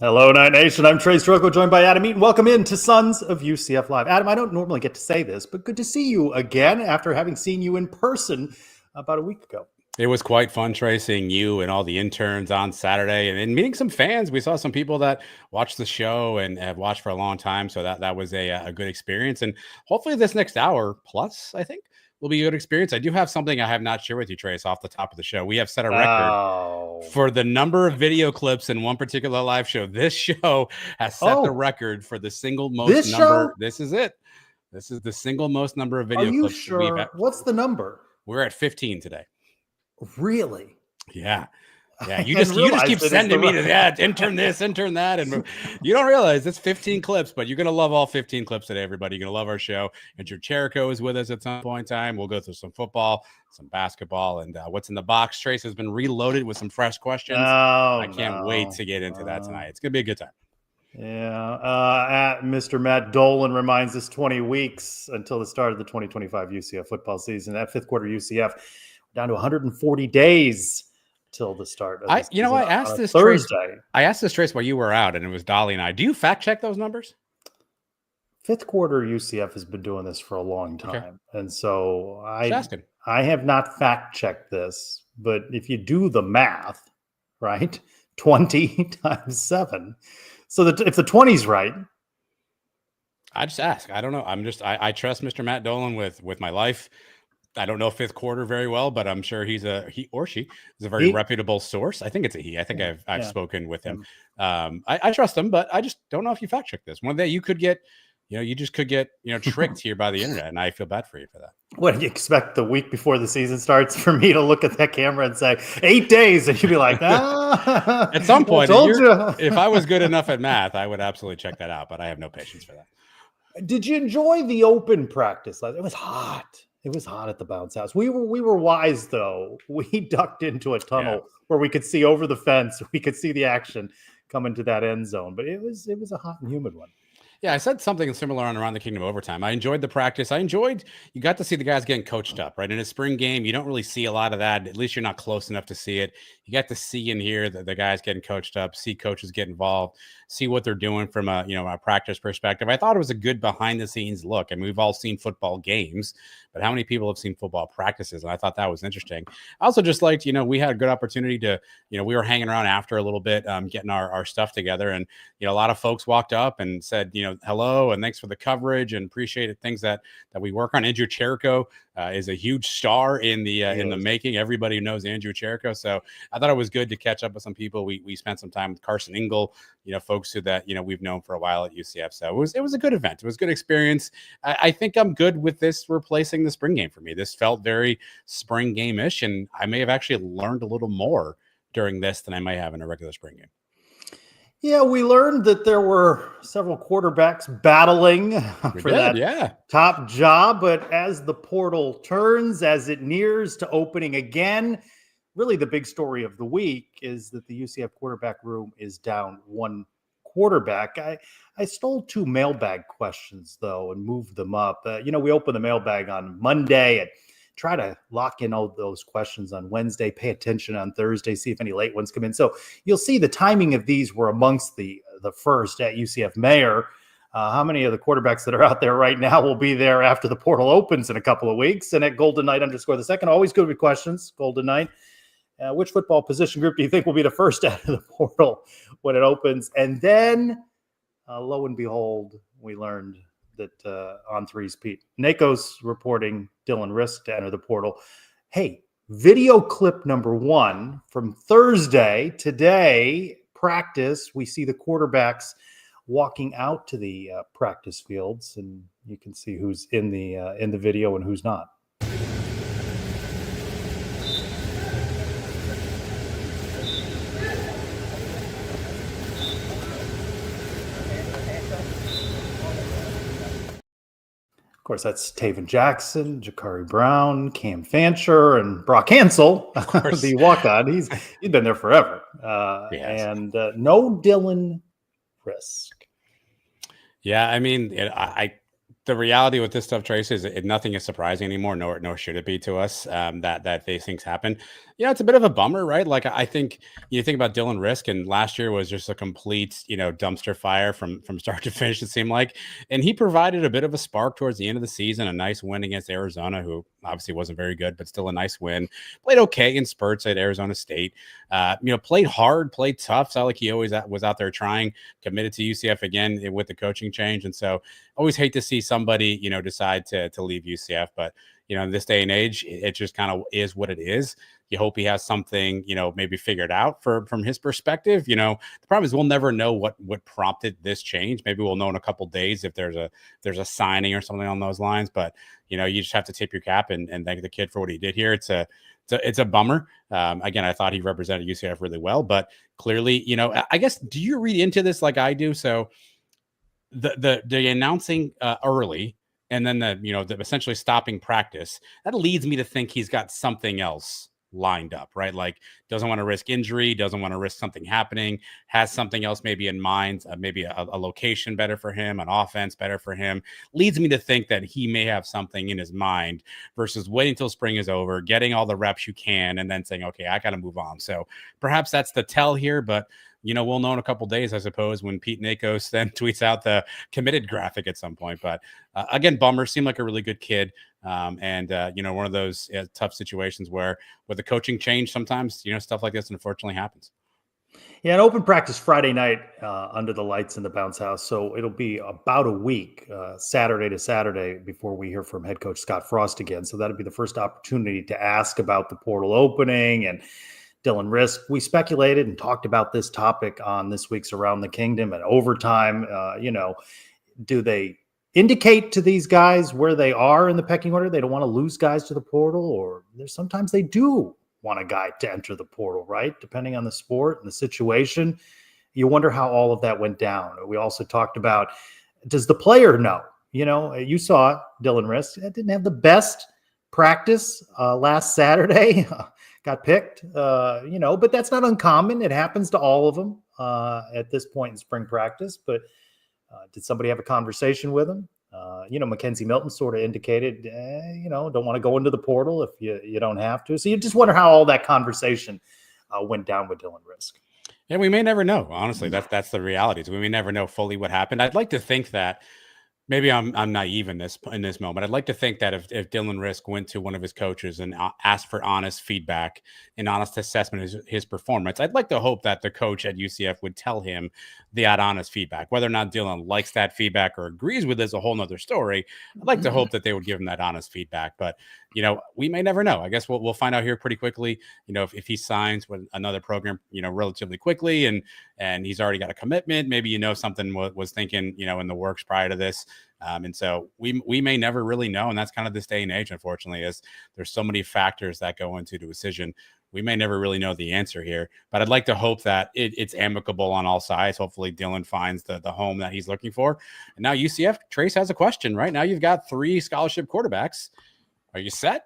Hello, Night Nation. I'm Trey Stroko, joined by Adam Eaton. Welcome in to Sons of UCF Live. Adam, I don't normally get to say this, but good to see you again after having seen you in person about a week ago. It was quite fun, Trey, seeing you and all the interns on Saturday and meeting some fans. We saw some people that watched the show and have watched for a long time. So that was a good experience. And hopefully this next hour plus, I think, will be a good experience. I do have something I have not shared with you, Trace, off the top of the show. We have set a record for the number of video clips in one particular live show. This show has set the record for the single most number. This is it. This is the single most number of video clips. Sure? We've had. What's the number? We're at 15 today. Really? Yeah. Yeah, you just keep sending me to intern this, intern that, and you don't realize it's 15 clips, but you're gonna love all 15 clips today, everybody. You're gonna love our show. Andrew Cherico is with us at some point in time. We'll go through some football, some basketball, and what's in the box. Trace has been reloaded with some fresh questions. I can't wait to get into that tonight. It's gonna be a good time. Yeah. Mr. Matt Dolan reminds us 20 weeks until the start of the 2025 UCF football season. That fifth quarter UCF down to 140 days till the start of the season. I asked this Thursday. I asked this Trace while you were out, and it was Dolly and I. Do you fact check those numbers? Fifth quarter UCF has been doing this for a long time. Okay. And so I have not fact checked this, but if you do the math, right, 20 times 7. So that if the 20's right. I just ask. I don't know. I trust Mr. Matt Dolan with my life. I don't know fifth quarter very well, but I'm sure he or she is a very reputable source. I think it's a he. I think I've spoken with him. I trust him, but I just don't know if you fact check this. One day you could get, you just could get, tricked here by the internet, and I feel bad for you for that. What do you expect the week before the season starts for me to look at that camera and say 8 days, and you'd be like, At some point, if I was good enough at math, I would absolutely check that out, but I have no patience for that. Did you enjoy the open practice? It was hot. It was hot at the bounce house. We were wise though. We ducked into a tunnel where we could see over the fence. We could see the action coming to that end zone. But it was a hot and humid one. Yeah, I said something similar on Around the Kingdom Overtime. I enjoyed the practice. You got to see the guys getting coached up, right? In a spring game, you don't really see a lot of that. At least you're not close enough to see it. You got to see and hear the guys getting coached up, see coaches get involved, see what they're doing from a practice perspective. I thought it was a good behind the scenes look. I mean, we've all seen football games, but how many people have seen football practices? And I thought that was interesting. I also just liked, we had a good opportunity to, we were hanging around after a little bit, getting our stuff together. And, a lot of folks walked up and said, hello and thanks for the coverage and appreciated things that we work on. Andrew Cherico is a huge star in the making. Everybody knows Andrew Cherico. So I thought it was good to catch up with some people. We spent some time with Carson Engel, folks who we've known for a while at UCF. So it was a good event. It was a good experience. I think I'm good with this replacing the spring game for me. This felt very spring game-ish, and I may have actually learned a little more during this than I might have in a regular spring game. Yeah, we learned that there were several quarterbacks battling for that top job. But as the portal turns, as it nears to opening again, really the big story of the week is that the UCF quarterback room is down one quarterback. I stole 2 mailbag questions, though, and moved them up. We opened the mailbag on Monday and try to lock in all those questions on Wednesday, pay attention on Thursday, see if any late ones come in. So you'll see the timing of these were amongst the first at UCF Mayor. How many of the quarterbacks that are out there right now will be there after the portal opens in a couple of weeks? And at Golden Knight _2, always good with questions, Golden Knight. Which football position group do you think will be the first out of the portal when it opens? And then, lo and behold, we learned that on three's Pete Nako's reporting Dylan Risk to enter the portal. Hey, video clip number 1 from Thursday. Today, practice. We see the quarterbacks walking out to the practice fields, and you can see who's in the video and who's not. Of course, that's Taven Jackson, Jakari Brown, Cam Fancher, and Brock Hansel, the walk-on. He's been there forever. And no Dylan Risk. Yeah, I mean, The reality with this stuff, Trace, is nothing is surprising anymore, nor should it be to us, that these things happen. It's a bit of a bummer, right? Like, I think you think about Dylan Risk, and last year was just a complete, dumpster fire from start to finish, it seemed like. And he provided a bit of a spark towards the end of the season, a nice win against Arizona, who obviously wasn't very good, but still a nice win. Played okay in spurts at Arizona State. Played hard, played tough. Sounded like he always was out there trying, committed to UCF again with the coaching change. And so always hate to see somebody, decide to leave UCF. But, in this day and age, it just kind of is what it is. You hope he has something, maybe figured out from his perspective. The problem is we'll never know what prompted this change. Maybe we'll know in a couple of days if there's a signing or something on those lines. But, you just have to tip your cap and thank the kid for what he did here. It's a bummer. Again, I thought he represented UCF really well, but clearly, I guess, do you read into this like I do? So the announcing early, and then the essentially stopping practice, that leads me to think he's got something else lined up, right? Like, doesn't want to risk injury, doesn't want to risk something happening, has something else maybe in mind, maybe a location better for him, an offense better for him. Leads me to think that he may have something in his mind versus waiting till spring is over, getting all the reps you can, and then saying, okay, I got to move on. So perhaps that's the tell here, but we'll know in a couple of days, I suppose, when Pete Nakos then tweets out the committed graphic at some point. But again, bummer. Seemed like a really good kid. And one of those tough situations where with the coaching change, sometimes, stuff like this unfortunately happens. Yeah, an open practice Friday night under the lights in the bounce house. So it'll be about a week, Saturday to Saturday, before we hear from head coach Scott Frost again. So that'll be the first opportunity to ask about the portal opening and Dylan Risk. We speculated and talked about this topic on this week's Around the Kingdom and overtime. Do they indicate to these guys where they are in the pecking order? They don't want to lose guys to the portal, or sometimes they do want a guy to enter the portal, right? Depending on the sport and the situation. You wonder how all of that went down. We also talked about, does the player know? You saw it, Dylan Risk. It didn't have the best practice last Saturday. Got picked, but that's not uncommon. It happens to all of them at this point in spring practice. But did somebody have a conversation with him? Mackenzie Milton sort of indicated, don't want to go into the portal if you don't have to. So you just wonder how all that conversation went down with Dylan Risk. Yeah, we may never know. Honestly, that's the reality. We may never know fully what happened. I'd like to think that. Maybe I'm naive in this moment. I'd like to think that if Dylan Risk went to one of his coaches and asked for honest feedback and honest assessment of his performance, I'd like to hope that the coach at UCF would tell him that honest feedback. Whether or not Dylan likes that feedback or agrees with it is a whole nother story. I'd like to hope that they would give him that honest feedback. But, we may never know. I guess we'll find out here pretty quickly, if he signs with another program, relatively quickly and he's already got a commitment. Maybe, something was thinking, in the works prior to this. And so we may never really know. And that's kind of this day and age, unfortunately, is there's so many factors that go into the decision. We may never really know the answer here, but I'd like to hope that it's amicable on all sides. Hopefully Dylan finds the home that he's looking for. And now UCF, Trace has a question, right? Now you've got 3 scholarship quarterbacks. Are you set?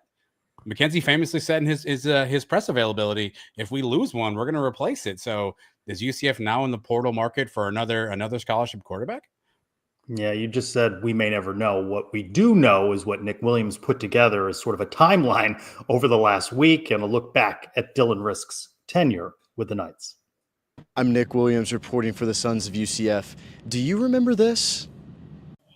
Mackenzie famously said in his press availability, if we lose one, we're going to replace it. So is UCF now in the portal market for another scholarship quarterback? Yeah, you just said we may never know. What we do know is what Nick Williams put together as sort of a timeline over the last week and a look back at Dylan Risk's tenure with the Knights. I'm Nick Williams reporting for the Sons of UCF. Do you remember this?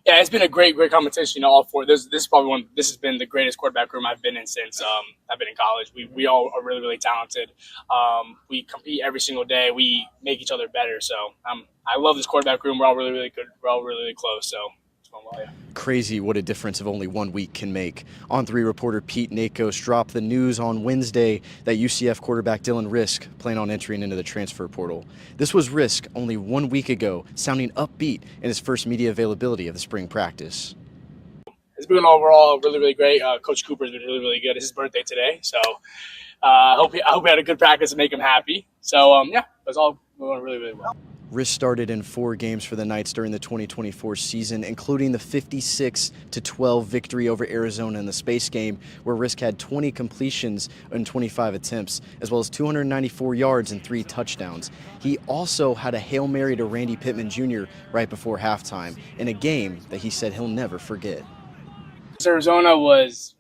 Yeah, it's been a great competition. All 4. This has been the greatest quarterback room I've been in since I've been in college. We all are really, really talented. We compete every single day. We make each other better. So I love this quarterback room. We're all really, really good. We're all really, really close. So it's going well, yeah. Crazy what a difference of only 1 week can make. On3 reporter Pete Nakos dropped the news on Wednesday that UCF quarterback Dylan Risk plan on entering into the transfer portal. This was Risk only 1 week ago, sounding upbeat in his first media availability of the spring practice. It's been overall really, really great. Coach Cooper's been really, really good. It's his birthday today, so I hope we had a good practice to make him happy. So, it's all going really, really well. Risk started in 4 games for the Knights during the 2024 season, including the 56-12 victory over Arizona in the space game, where Risk had 20 completions and 25 attempts, as well as 294 yards and 3 touchdowns. He also had a Hail Mary to Randy Pittman Jr. right before halftime in a game that he said he'll never forget. Arizona was,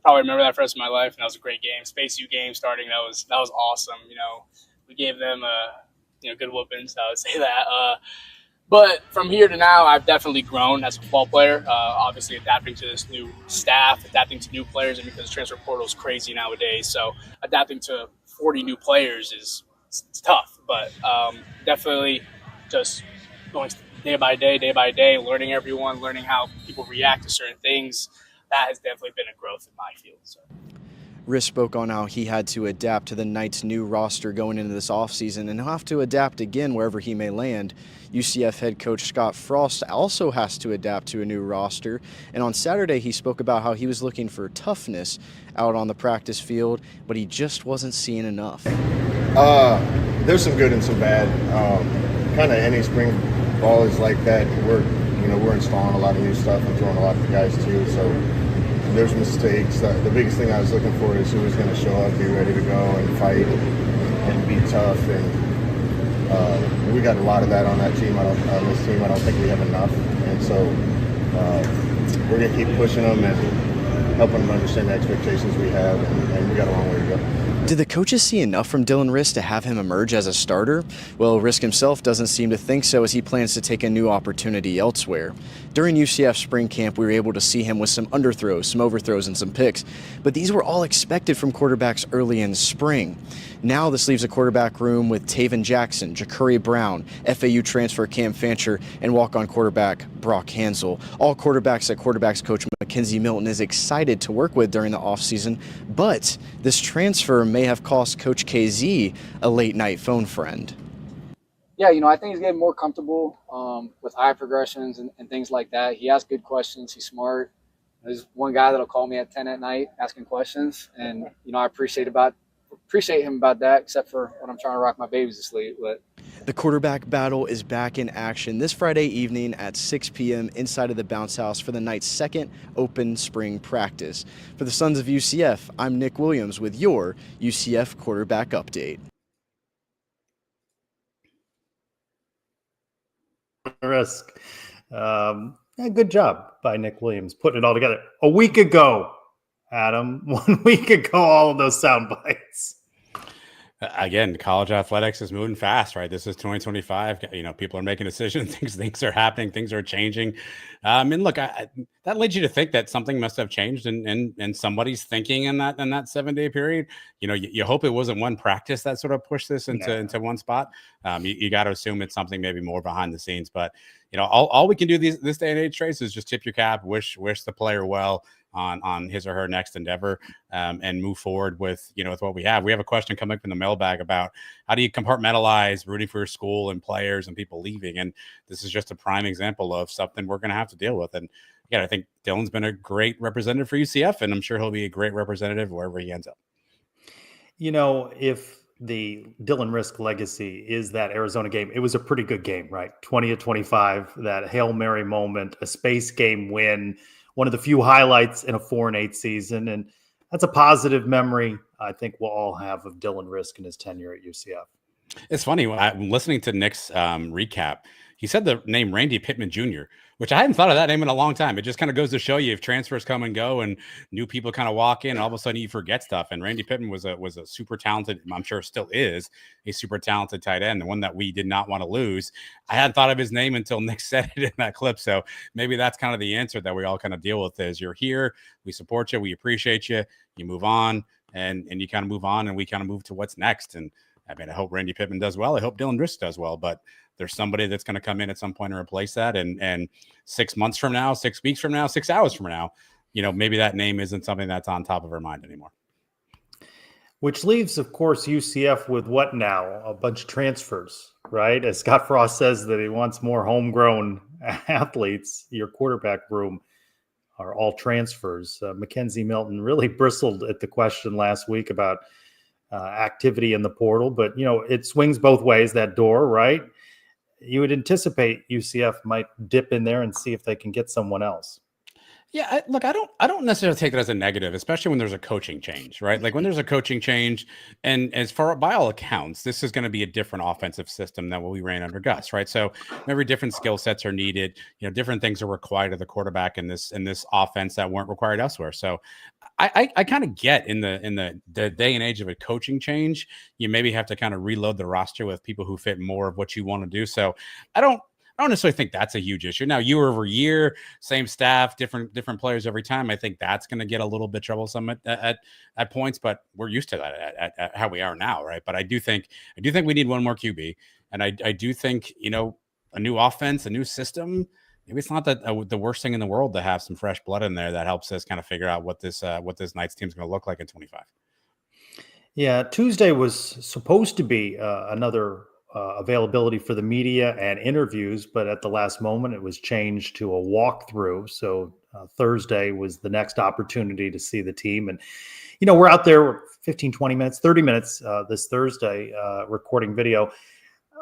probably remember that for the rest of my life, and that was a great game. Space U game starting, that was awesome. We gave them good whoopings, I would say that. But from here to now, I've definitely grown as a football player. Obviously, adapting to this new staff, adapting to new players, and because the transfer portal is crazy nowadays, so adapting to 40 new players it's tough. But definitely just going day by day, learning everyone, learning how people react to certain things. That has definitely been a growth in my field. So. Riss spoke on how he had to adapt to the Knights' new roster going into this offseason, and he'll have to adapt again wherever he may land. UCF head coach Scott Frost also has to adapt to a new roster, and on Saturday he spoke about how he was looking for toughness out on the practice field, but he just wasn't seeing enough. There's some good and some bad. Kind of any spring ball is like that. We're installing a lot of new stuff and throwing a lot of the guys too, so there's mistakes. The biggest thing I was looking for is who was going to show up, be ready to go and fight and be tough. And we got a lot of that on that team. On this team, I don't think we have enough. And so we're going to keep pushing them and helping them understand the expectations we have. And we got a long way to go. Did the coaches see enough from Dylan Risk to have him emerge as a starter? Well, Risk himself doesn't seem to think so, as he plans to take a new opportunity elsewhere. During UCF spring camp, we were able to see him with some underthrows, some overthrows, and some picks, but these were all expected from quarterbacks early in spring. Now this leaves a quarterback room with Taven Jackson, Ja'Curry Brown, FAU transfer Cam Fancher, and walk-on quarterback Brock Hansel. All quarterbacks that quarterbacks coach Mackenzie Milton is excited to work with during the offseason, but this transfer may have cost Coach KZ a late-night phone friend. Yeah, I think he's getting more comfortable with high progressions and things like that. He asks good questions. He's smart. There's one guy that'll call me at 10 at night asking questions, and I appreciate him about that, except for when I'm trying to rock my babies to sleep. But the quarterback battle is back in action this Friday evening at 6 p.m. inside of the Bounce House for the Knights' second open spring practice. For the Sons of UCF, I'm Nick Williams with your UCF quarterback update. Risk. Good job by Nick Williams putting it all together. A week ago, Adam, 1 week ago, all of those sound bites. Again, college athletics is moving fast, right? This is 2025. People are making decisions. Things are happening. Things are changing. And look, that leads you to think that something must have changed in somebody's thinking in that 7-day period. You hope it wasn't one practice that sort of pushed this into one spot. You got to assume it's something maybe more behind the scenes. But all we can do this day and age, Trace, is just tip your cap, wish the player well on his or her next endeavor, and move forward with what we have. We have a question coming up in the mailbag about how do you compartmentalize rooting for your school and players and people leaving, and this is just a prime example of something we're going to have to deal with. And again, I think Dylan's been a great representative for UCF, and I'm sure he'll be a great representative wherever he ends up. If the Dylan Risk legacy is that Arizona game, it was a pretty good game, right? 20-25, that Hail Mary moment, a space game win, one of the few highlights in a 4-8 season. And that's a positive memory I think we'll all have of Dylan Risk and his tenure at UCF. It's funny. I'm listening to Nick's recap. He said the name Randy Pittman Jr., which I hadn't thought of that name in a long time. It just kind of goes to show you if transfers come and go and new people kind of walk in, all of a sudden you forget stuff. And Randy Pittman was a super talented, I'm sure still is, a super talented tight end, the one that we did not want to lose. I hadn't thought of his name until Nick said it in that clip. So maybe that's kind of the answer that we all kind of deal with is you're here, we support you, we appreciate you, you move on, and you kind of move on, and we kind of move to what's next. And I mean, I hope Randy Pittman does well. I hope Dylan Risk does well, but there's somebody that's going to come in at some point and replace that. And 6 months from now, 6 weeks from now, 6 hours from now, maybe that name isn't something that's on top of our mind anymore. Which leaves, of course, UCF with what now? A bunch of transfers, right? As Scott Frost says that he wants more homegrown athletes. Your quarterback room are all transfers. Mackenzie Milton really bristled at the question last week about activity in the portal, but it swings both ways, that door, right? you would anticipate UCF might dip in there and see if they can get someone else. Yeah, look, I don't necessarily take that as a negative, especially when there's a coaching change, right? Like when there's a coaching change, and as far by all accounts, this is going to be a different offensive system than what we ran under Gus, right? So maybe different skill sets are needed. Different things are required of the quarterback in this offense that weren't required elsewhere. So I kind of get in the day and age of a coaching change, you maybe have to kind of reload the roster with people who fit more of what you want to do. So I don't necessarily think that's a huge issue. Now, year over year, same staff, different players every time. I think that's going to get a little bit troublesome at points, but we're used to that at how we are now, right? But I do think we need one more QB, and I do think a new offense, a new system. Maybe it's not the worst thing in the world to have some fresh blood in there that helps us kind of figure out what this Knights team is going to look like in 25. Yeah, Tuesday was supposed to be another availability for the media and interviews, but at the last moment it was changed to a walkthrough. So Thursday was the next opportunity to see the team. And, we're out there 15, 20 minutes, 30 minutes this Thursday recording video.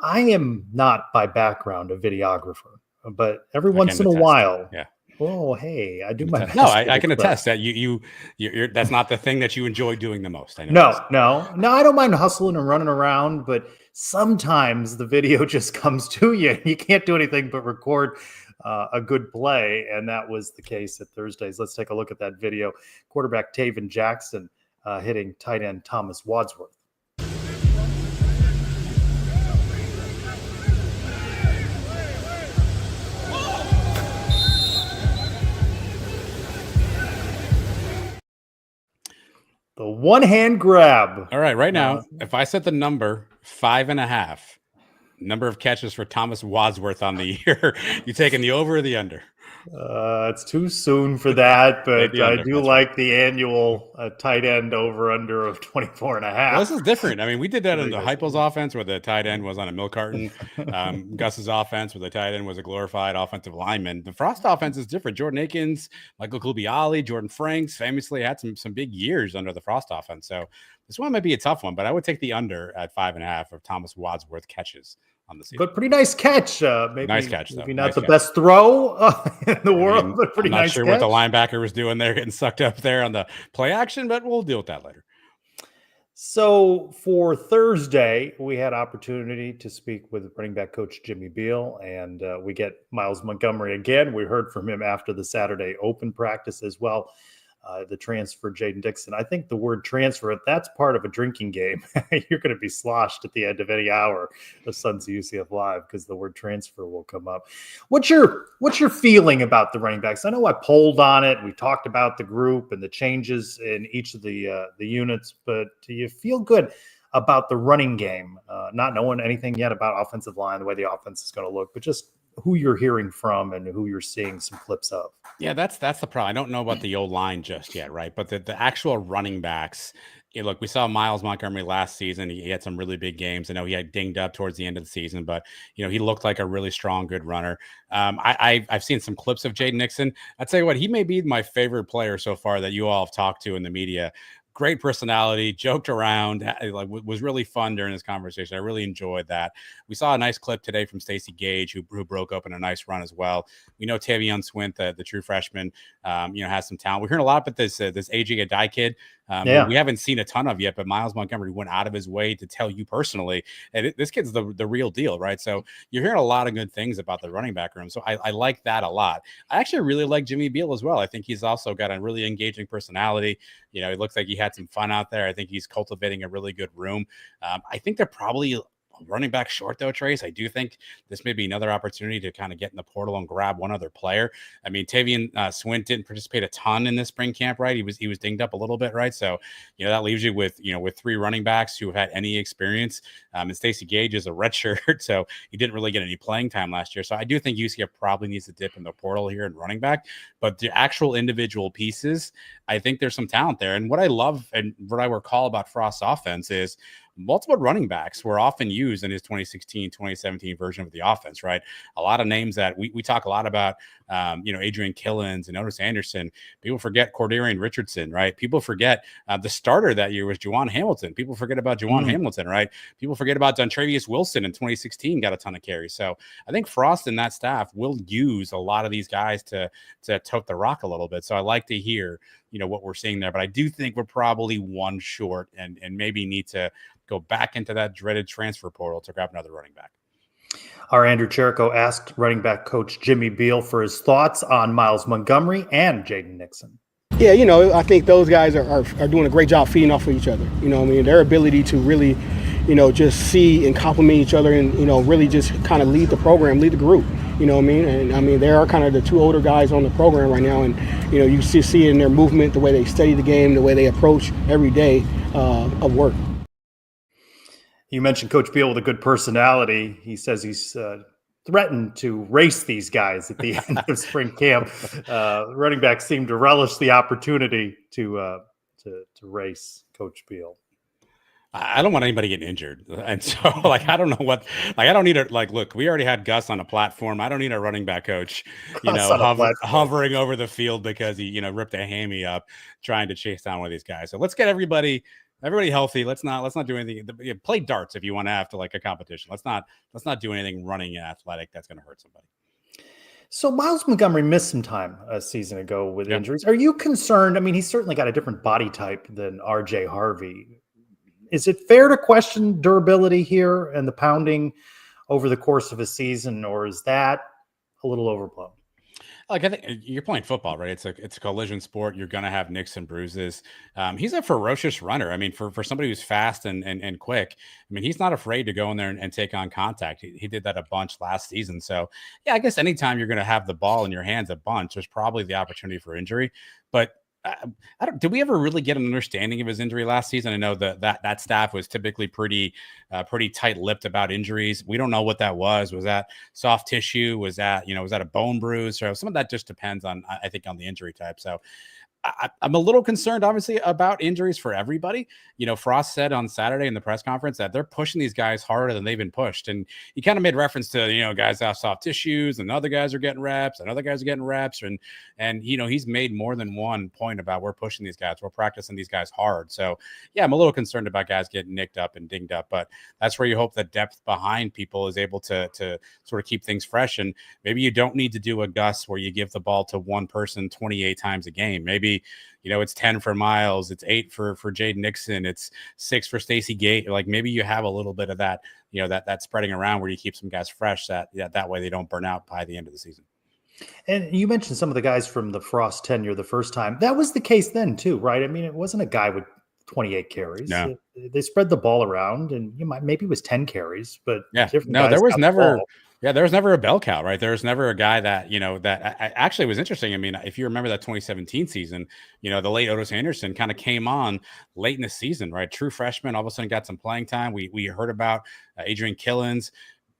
I am not by background a videographer, but every once in a while, yeah. Oh, hey, I do my best. No, I can attest that you're that's not the thing that you enjoy doing the most. I know. No, I don't mind hustling and running around, but sometimes the video just comes to you. You can't do anything but record a good play, and that was the case at Thursdays. Let's take a look at that video. Quarterback Taven Jackson hitting tight end Thomas Wadsworth. The one-hand grab. All right, right now, if I set the number 5.5, number of catches for Thomas Wadsworth on the year, you taking the over or the under? It's too soon for that, but I do like the annual tight end over-under of 24.5. Well, this is different. I mean, we did that in the Heupel's offense where the tight end was on a milk carton. Gus's offense where the tight end was a glorified offensive lineman. The Frost offense is different. Jordan Akins, Michael Kubiali, Jordan Franks famously had some big years under the Frost offense. So this one might be a tough one, but I would take the under at 5.5 of Thomas Wadsworth catches on the season. But pretty nice catch. Maybe, nice catch, though. Maybe not the best throw in the world, but pretty nice catch. I'm not sure what the linebacker was doing there, getting sucked up there on the play action, but we'll deal with that later. So for Thursday, we had opportunity to speak with running back coach Jimmy Beal, and we get Miles Montgomery again. We heard from him after the Saturday open practice as well. The transfer, Jaden Dixon. I think the word transfer, that's part of a drinking game. You're going to be sloshed at the end of any hour of Sons of UCF Live because the word transfer will come up. What's your feeling about the running backs? I know I polled on it. We talked about the group and the changes in each of the units, but do you feel good about the running game? Not knowing anything yet about offensive line, the way the offense is going to look, but just who you're hearing from and who you're seeing some clips of. Yeah, that's the problem. I don't know about the old line just yet, right? But the actual running backs, look, we saw Miles Montgomery last season. He had some really big games. I know he had dinged up towards the end of the season, but he looked like a really strong, good runner. I've seen some clips of Jaden Dixon. I'll tell you what, he may be my favorite player so far that you all have talked to in the media. Great personality, joked around, was really fun during this conversation. I really enjoyed that. We saw a nice clip today from Stacey Gage, who broke open a nice run as well. We know Tavion Swint, the true freshman, has some talent. We're hearing a lot about this AJ Adai kid. We haven't seen a ton of yet, but Miles Montgomery went out of his way to tell you personally, and this kid's the real deal, right? So you're hearing a lot of good things about the running back room. So I like that a lot. I actually really like Jimmy Beal as well. I think he's also got a really engaging personality. He looks like he had some fun out there. I think he's cultivating a really good room. I think they're probably running back short though, Trace. I do think this may be another opportunity to kind of get in the portal and grab one other player. I mean, Tavion Swint didn't participate a ton in this spring camp, right? He was dinged up a little bit, right? So, that leaves you with three running backs who have had any experience. And Stacey Gage is a redshirt, so he didn't really get any playing time last year. So I do think UCF probably needs to dip in the portal here in running back, but the actual individual pieces, I think there's some talent there. And what I love and what I recall about Frost's offense is multiple running backs were often used in his 2016, 2017 version of the offense, right? A lot of names that we talk a lot about, Adrian Killens and Otis Anderson. People forget Cordarian Richardson, right? People forget the starter that year was Juwan Hamilton. People forget about Juwan Hamilton, right? People forget about Dontravius Wilson in 2016, got a ton of carries. So I think Frost and that staff will use a lot of these guys to tote the rock a little bit. So I like to hear, what we're seeing there. But I do think we're probably one short and maybe need to go back into that dreaded transfer portal to grab another running back. Our Andrew Cherico asked running back coach Jimmy Beal for his thoughts on Miles Montgomery and Jaden Nixon. Yeah, I think those guys are doing a great job feeding off of each other. Their ability to really, just see and complement each other and, really just kind of lead the program, lead the group. And they are kind of the two older guys on the program right now. And, you see in their movement, the way they study the game, the way they approach every day of work. You mentioned Coach Beal with a good personality. He says he's threatened to race these guys at the end of spring camp. Running backs seem to relish the opportunity to race Coach Beal. I don't want anybody getting injured. And so, I don't know what, I don't need a, look, we already had Gus on a platform. I don't need a running back coach, hovering over the field because he, ripped a hammy up trying to chase down one of these guys. So let's get everybody healthy. Let's not do anything. Play darts if you want to have to a competition. Let's not do anything running and athletic that's going to hurt somebody. So Miles Montgomery missed some time a season ago with injuries. Are you concerned? I mean, he's certainly got a different body type than RJ Harvey. Is it fair to question durability here and the pounding over the course of a season, or is that a little overblown? I think you're playing football, right? It's a collision sport. You're going to have nicks and bruises. He's a ferocious runner. I mean, for somebody who's fast and quick, I mean, he's not afraid to go in there and take on contact. He did that a bunch last season. So, yeah, I guess anytime you're going to have the ball in your hands a bunch, there's probably the opportunity for injury. But did we ever really get an understanding of his injury last season? I know that staff was typically pretty tight-lipped about injuries. We don't know what that was. Was that soft tissue? Was that a bone bruise? So some of that just depends on, I think, on the injury type. So I'm a little concerned, obviously, about injuries for everybody. Frost said on Saturday in the press conference that they're pushing these guys harder than they've been pushed. And he kind of made reference to, guys have soft tissues and other guys are getting reps and other guys are getting reps. And he's made more than one point about we're pushing these guys. We're practicing these guys hard. So, yeah, I'm a little concerned about guys getting nicked up and dinged up. But that's where you hope the depth behind people is able to sort of keep things fresh. And maybe you don't need to do a Gus where you give the ball to one person 28 times a game. Maybe it's 10 for Miles, it's 8 for Jaden Nixon, it's 6 for Stacey Gate. Maybe you have a little bit of that, that spreading around where you keep some guys fresh that way they don't burn out by the end of the season. And you mentioned some of the guys from the Frost tenure the first time. That was the case then too, right? I mean, it wasn't a guy with 28 carries. No. They spread the all around, and maybe it was 10 carries, but there was never. Yeah, there was never a bell cow, right? There was never a guy that, that actually was interesting. I mean, if you remember that 2017 season, the late Otis Anderson kind of came on late in the season, right? True freshman, all of a sudden got some playing time. We heard about Adrian Killens.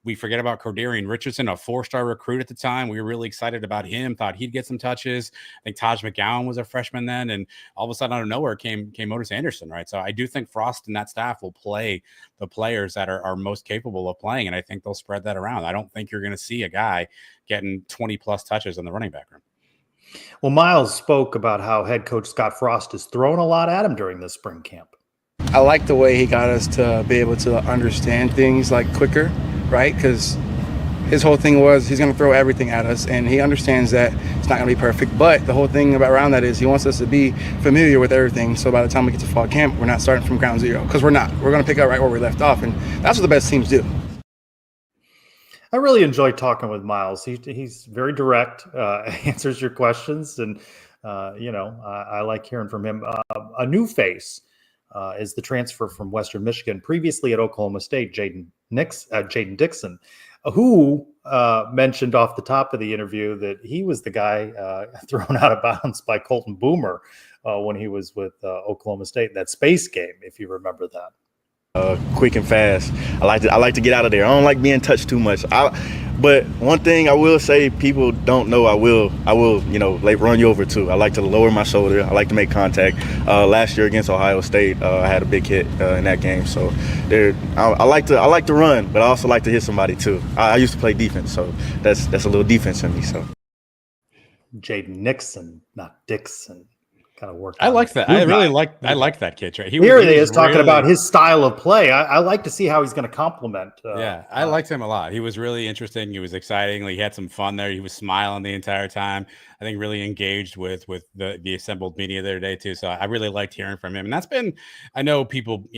We forget about Cordarian Richardson, a 4-star recruit at the time. We were really excited about him, thought he'd get some touches. I think Taj McGowan was a freshman then, and all of a sudden out of nowhere came Otis Anderson, right? So I do think Frost and that staff will play the players that are most capable of playing, and I think they'll spread that around. I don't think you're going to see a guy getting 20-plus touches in the running back room. Well, Miles spoke about how head coach Scott Frost has thrown a lot at him during this spring camp. I like the way he got us to be able to understand things quicker, right? Because his whole thing was he's going to throw everything at us, and he understands that it's not going to be perfect. But the whole thing around that is he wants us to be familiar with everything. So by the time we get to fall camp, we're not starting from ground zero, because we're not. We're going to pick up right where we left off, and that's what the best teams do. I really enjoyed talking with Miles. He's very direct, answers your questions, and I like hearing from him. A new face is the transfer from Western Michigan, previously at Oklahoma State, Jaden Dixon, who mentioned off the top of the interview that he was the guy thrown out of bounds by Colton Boomer when he was with Oklahoma State in that space game, if you remember that. quick and fast. I like to get out of there. I don't like being touched too much. But one thing I will say, people don't know, I will, like run you over too. I like to lower my shoulder. I like to make contact. Last year against Ohio State, I had a big hit in that game. So I like to run, but I also like to hit somebody too. I used to play defense, so that's a little defense in me. So Jaden Nixon, not Dixon. Kind of worked. I like that. I like that kid. Right? Here he is talking about his style of play. I like to see how he's going to complement. I liked him a lot. He was really interesting. He was exciting. He had some fun there. He was smiling the entire time. I think really engaged with the assembled media there today too. So I really liked hearing from him. And that's been, I know people,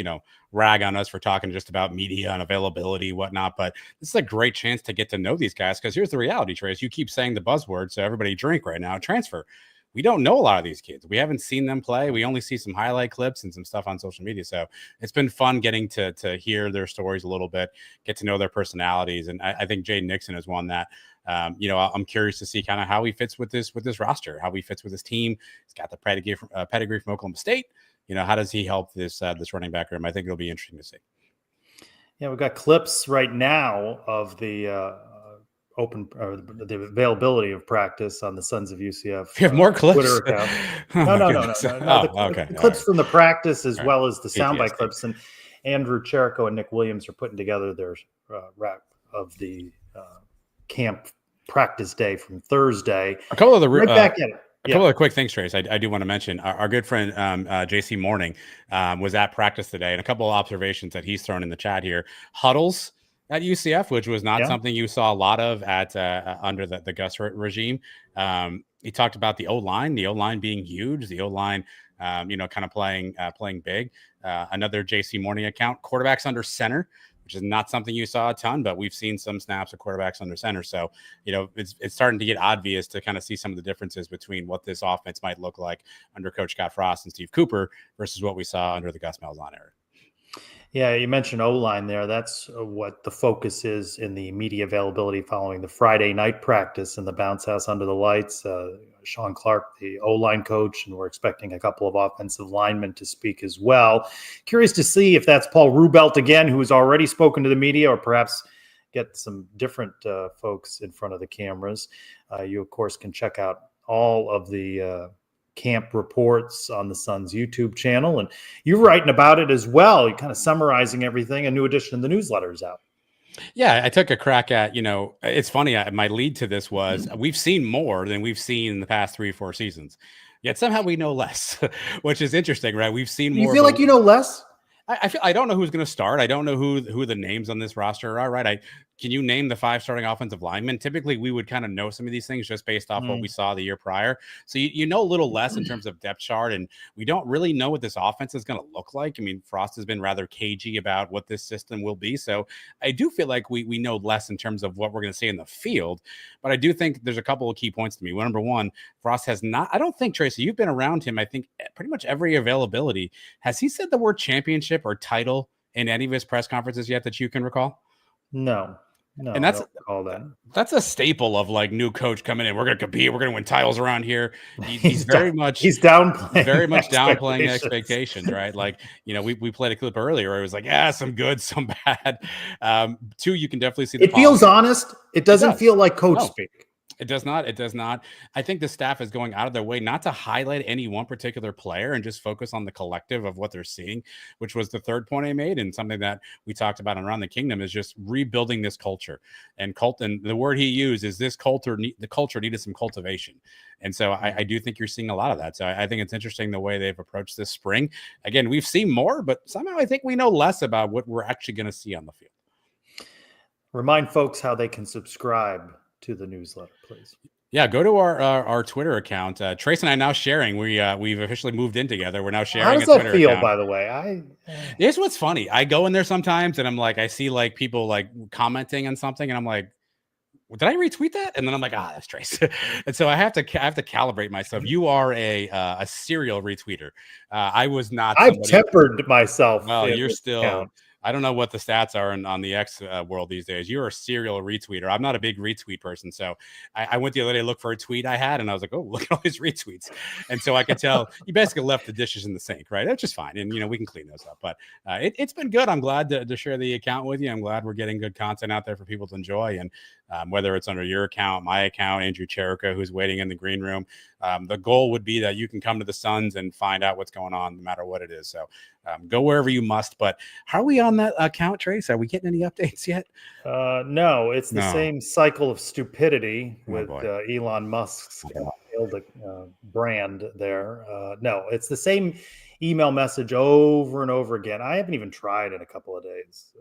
rag on us for talking just about media and availability, whatnot, but this is a great chance to get to know these guys, because here's the reality, Trace. You keep saying the buzzword, so everybody drink right now. Transfer. We don't know a lot of these kids. We haven't seen them play. We only see some highlight clips and some stuff on social media. So it's been fun getting to hear their stories a little bit, get to know their personalities. And I think Jaden Nixon is one that, I'm curious to see kind of how he fits with this roster, how he fits with his team. He's got the pedigree from Oklahoma State. How does he help this running back room? I think it'll be interesting to see. Yeah, we've got clips right now of the the availability of practice on the Sons of UCF. You have more clips? Twitter account. No. Okay. The clips from the practice as well as the soundbite clips. And Andrew Cherico and Nick Williams are putting together their wrap of the camp practice day from Thursday. A couple of the back in it. A couple of quick things, Trace. I do want to mention our good friend JC Morning was at practice today, and a couple of observations that he's thrown in the chat here. Huddles at UCF, which was not something you saw a lot of at under the Gus regime. He talked about the O-line being huge, the O-line, kind of playing big. Another JC Morning account, quarterbacks under center, which is not something you saw a ton, but we've seen some snaps of quarterbacks under center. So, it's starting to get obvious to kind of see some of the differences between what this offense might look like under Coach Scott Frost and Steve Cooper versus what we saw under the Gus Malzahn era. Yeah, you mentioned O-line there. That's what the focus is in the media availability following the Friday night practice in the bounce house under the lights. Sean Clark, the O-line coach, and we're expecting a couple of offensive linemen to speak as well. Curious to see if that's Paul Rubelt again, who has already spoken to the media, or perhaps get some different folks in front of the cameras. You, of course, can check out all of the camp reports on the Suns YouTube channel, and you're writing about it as well. You're kind of summarizing everything. A new edition of the newsletter is out. Yeah, I took a crack at, it's funny. My lead to this was we've seen more than we've seen in the past 3 or 4 seasons, yet somehow we know less, which is interesting, right? We've seen more. You feel like you know less? I don't know who's going to start. I don't know who the names on this roster are, right? Can you name the 5 starting offensive linemen? Typically, we would kind of know some of these things just based off what we saw the year prior. So you know a little less in terms of depth chart, and we don't really know what this offense is going to look like. I mean, Frost has been rather cagey about what this system will be. So I do feel like we know less in terms of what we're going to see in the field. But I do think there's a couple of key points to me. Well, number one, Frost has not, I don't think, Tracy, you've been around him, I think, pretty much every availability. Has he said the word championship or title in any of his press conferences yet that you can recall? No, and that's a staple of like new coach coming in. We're going to compete. We're going to win titles around here. He's downplaying expectations, right? Like, we played a clip earlier where it was like, some good, some bad. 2, you can definitely see it feels honest. It doesn't feel like coach speak. It does not. It does not. I think the staff is going out of their way not to highlight any one particular player and just focus on the collective of what they're seeing, which was the third point I made, and something that we talked about around the kingdom is just rebuilding this culture. And the word he used is the culture needed some cultivation. And so I do think you're seeing a lot of that. So I think it's interesting the way they've approached this spring. Again, we've seen more, but somehow I think we know less about what we're actually going to see on the field. Remind folks how they can subscribe to the newsletter, please. Yeah, go to our Twitter account. Trace and I now sharing. We've officially moved in together. We're now sharing. How does that feel, by the way? Here's what's funny. I go in there sometimes, and I'm like, I see like people like commenting on something, and I'm like, did I retweet that? And then I'm like, that's Trace. And so I have to calibrate myself. You are a serial retweeter. I was not. I've tempered myself. Well, you're still. I don't know what the stats are on the X world these days. You're a serial retweeter. I'm not a big retweet person. So I went the other day to look for a tweet I had, and I was like, oh, look at all these retweets. And so I could tell you basically left the dishes in the sink, right? That's just fine. And, we can clean those up. But it's been good. I'm glad to share the account with you. I'm glad we're getting good content out there for people to enjoy. And whether it's under your account, my account, Andrew Cherico, who's waiting in the green room, the goal would be that you can come to the Suns and find out what's going on no matter what it is. So go wherever you must. But how are we on that account, Trace? Are we getting any updates yet? No, it's the same cycle of stupidity with Elon Musk's brand there. No, it's the same email message over and over again. I haven't even tried in a couple of days.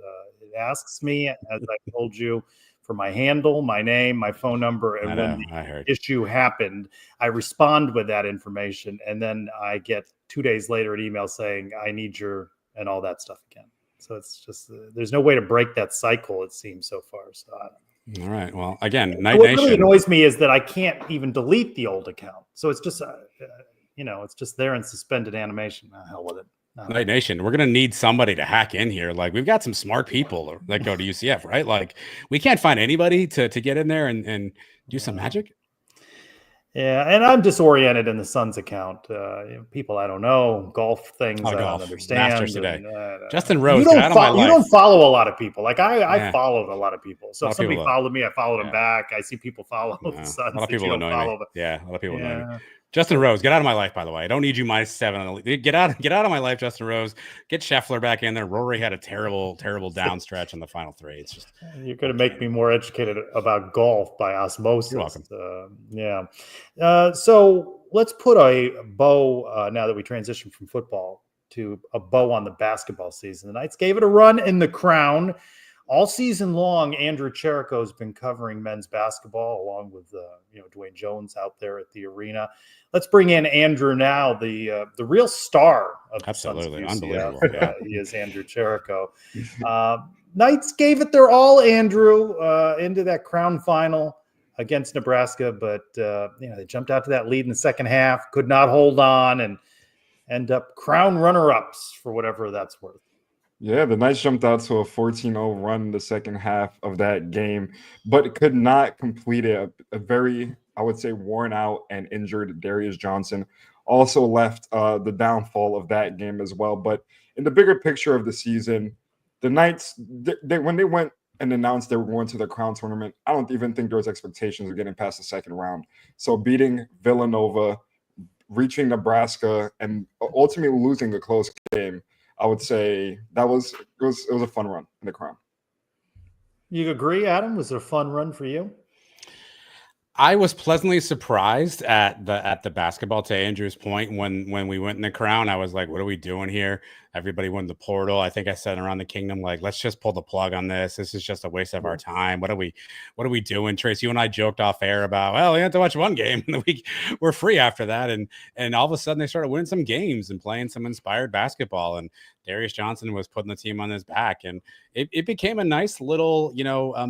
It asks me, as I told you, for my handle, my name, my phone number, and when the issue happened, I respond with that information, and then I get 2 days later an email saying, I need your, and all that stuff again. So it's just, there's no way to break that cycle, it seems, so far. So I don't know. All right. Well, again, Night Nation. What really annoys me is that I can't even delete the old account. So it's just, it's just there in suspended animation. Hell with it. Night Nation, we're going to need somebody to hack in here. Like, we've got some smart people that go to UCF, right? Like, we can't find anybody to get in there and do some magic. Yeah, and I'm disoriented in the Suns account. People I don't know, golf things I don't understand. Masters today. Justin Rose, you don't follow a lot of people. Like I followed a lot of people. So if somebody followed me, I followed them back. I see people follow the Suns. A lot of people annoy me. Yeah, a lot of people annoy me. Justin Rose, get out of my life, by the way. I don't need you minus 7. Get out of my life, Justin Rose. Get Scheffler back in there. Rory had a terrible, terrible down stretch in the final 3. It's just you're going to make me more educated about golf by osmosis. You're welcome. So let's put a bow now that we transitioned from football to a bow on the basketball season. The Knights gave it a run in the crown. All season long, Andrew Cherico has been covering men's basketball along with Dwayne Jones out there at the arena. Let's bring in Andrew now, the real star of absolutely unbelievable. Yeah. He is Andrew Cherico. Knights gave it their all, Andrew, into that crown final against Nebraska, but they jumped out to that lead in the second half, could not hold on, and end up crown runner-ups for whatever that's worth. Yeah, the Knights jumped out to a 14-0 run in the second half of that game, but could not complete it. A very, I would say, worn out and injured Darius Johnson also left the downfall of that game as well. But in the bigger picture of the season, the Knights, when they went and announced they were going to the Crown Tournament, I don't even think there was expectations of getting past the second round. So beating Villanova, reaching Nebraska, and ultimately losing a close game, I would say that was a fun run in the Crown. You agree, Adam? Was it a fun run for you? I was pleasantly surprised at the basketball, to Andrew's point. When we went in the Crown, I was like, what are we doing here? Everybody went in the portal. I think I said around the kingdom, like, let's just pull the plug on this. This is just a waste of our time. What are we doing? Trace, you and I joked off air about, well, we have to watch one game and we're free after that. And all of a sudden they started winning some games and playing some inspired basketball. And Darius Johnson was putting the team on his back. And it became a nice little,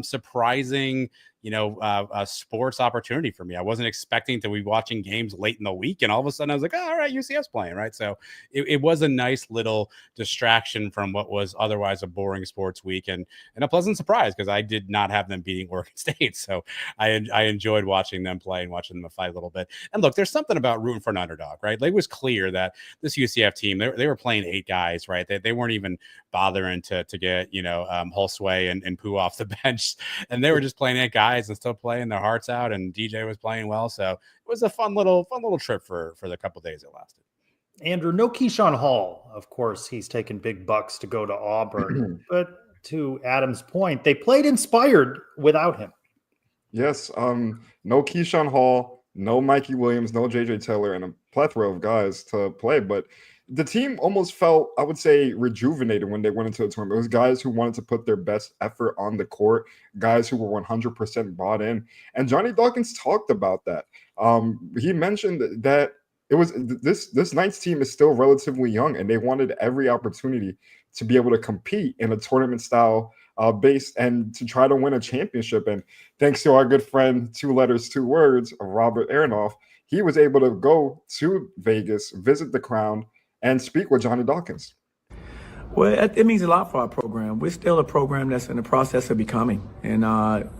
surprising, a sports opportunity for me. I wasn't expecting to be watching games late in the week, and all of a sudden I was like, all right, UCF's playing, right? So it was a nice little distraction from what was otherwise a boring sports week, and a pleasant surprise because I did not have them beating Oregon State. So I enjoyed watching them play and watching them fight a little bit. And look, there's something about rooting for an underdog, right? Like, it was clear that this UCF team, they were playing 8 guys, right? They weren't even bothering to get, Holsway and Pooh off the bench, and they were just playing 8 guys and still playing their hearts out, and DJ was playing well. So it was a fun little trip for the couple days it lasted. Andrew, no Keyshawn Hall. Of course, he's taken big bucks to go to Auburn, but to Adam's point, they played inspired without him. Yes, no Keyshawn Hall, no Mikey Williams, no JJ Taylor, and a plethora of guys to play, but the team almost felt, I would say, rejuvenated when they went into the tournament. It was guys who wanted to put their best effort on the court, guys who were 100% bought in. And Johnny Dawkins talked about that. He mentioned that it was this Knights team is still relatively young, and they wanted every opportunity to be able to compete in a tournament style base and to try to win a championship. And thanks to our good friend, 2 letters, 2 words, Robert Aronoff, he was able to go to Vegas, visit the Crown, and speak with Johnny Dawkins. Well, it means a lot for our program. We're still a program that's in the process of becoming. And,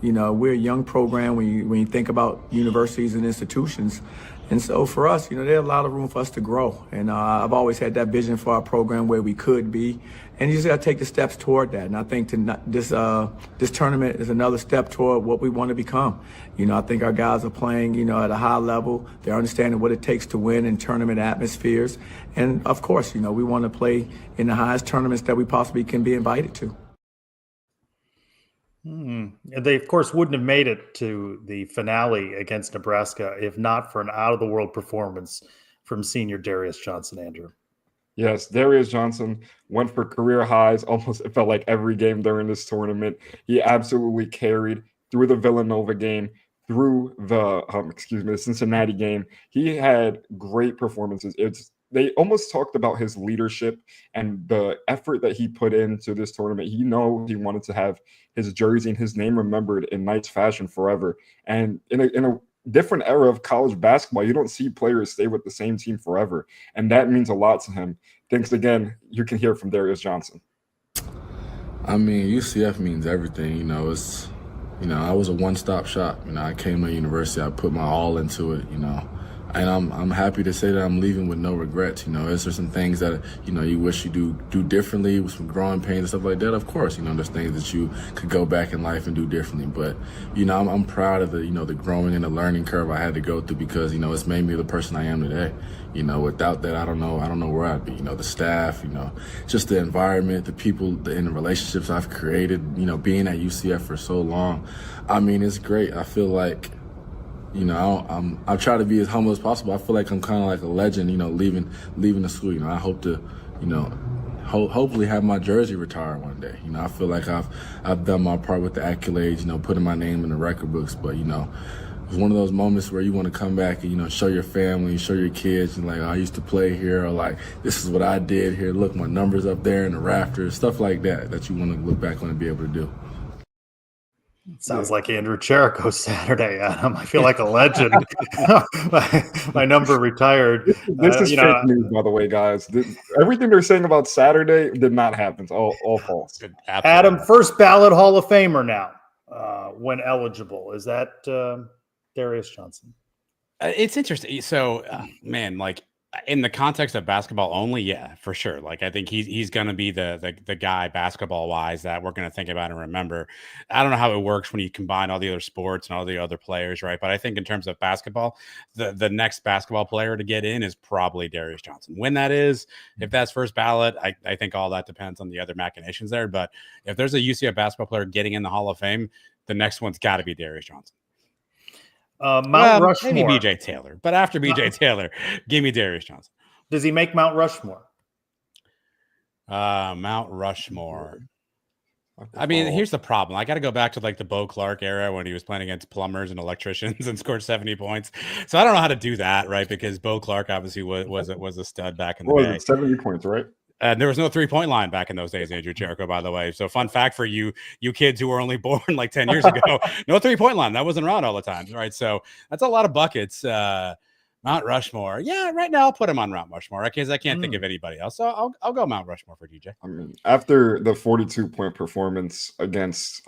we're a young program when you think about universities and institutions. And so for us, there's a lot of room for us to grow. And I've always had that vision for our program where we could be. And you just got to take the steps toward that. And I think this tournament is another step toward what we want to become. I think our guys are playing, at a high level. They're understanding what it takes to win in tournament atmospheres. And of course, we want to play in the highest tournaments that we possibly can be invited to. They, of course, wouldn't have made it to the finale against Nebraska if not for an out-of-the-world performance from senior Darius Johnson, Andrew. Yes, Darius Johnson went for career highs almost, it felt like, every game during this tournament. He absolutely carried through the Villanova game, through the the Cincinnati game. He had great performances. They almost talked about his leadership and the effort that he put into this tournament. He wanted to have his jersey and his name remembered in Knights fashion forever. And in a different era of college basketball, you don't see players stay with the same team forever. And that means a lot to him. Thanks again. You can hear from Darius Johnson. I mean, UCF means everything. I was a one-stop shop. I came to university, I put my all into it, and I'm happy to say that I'm leaving with no regrets. Is there some things that, you wish you do differently with some growing pains and stuff like that? Of course, there's things that you could go back in life and do differently. But, I'm proud of the growing and the learning curve I had to go through because, it's made me the person I am today. Without that, I don't know where I'd be. The staff, just the environment, the people, and the relationships I've created, being at UCF for so long. I mean, it's great. I feel like, I try to be as humble as possible. I feel like I'm kind of like a legend, leaving the school. I hope to, hopefully have my jersey retired one day. I feel like I've done my part with the accolades, putting my name in the record books. But, it's one of those moments where you want to come back and, show your family, show your kids, and I used to play here, or like, this is what I did here. Look, my number's up there in the rafters, stuff like that you want to look back on and be able to do. Sounds like Andrew Cherico's Saturday, Adam. I feel like a legend. my number retired. This is fake news, by the way, guys. Everything they're saying about Saturday did not happen. It's all false. Adam, first ballot Hall of Famer now, when eligible. Is that Darius Johnson? It's interesting. So, in the context of basketball only, yeah, for sure. I think he's going to be the guy basketball wise that we're going to think about and remember. I don't know how it works when you combine all the other sports and all the other players, right? But I think in terms of basketball, the next basketball player to get in is probably Darius Johnson. When that is, if that's first ballot, I think all that depends on the other machinations there. But if there's a UCF basketball player getting in the Hall of Fame, the next one's got to be Darius Johnson. Mount Rushmore. Maybe BJ Taylor, but after BJ Taylor, give me Darius Johnson. Does he make Mount Rushmore? Mount Rushmore. I mean, here's the problem. I got to go back to the Bo Clark era when he was playing against plumbers and electricians and scored 70 points. So I don't know how to do that, right? Because Bo Clark obviously was a stud back in the day. 70 points, right? There was no 3-point line back in those days, Andrew Jericho, by the way. So fun fact for you kids who were only born 10 years ago, no 3-point line. That wasn't around all the time, right? So that's a lot of buckets. Mount Rushmore. Yeah, right now I'll put him on Mount Rushmore because I can't think of anybody else. So I'll go Mount Rushmore for DJ. I mean, after the 42-point performance against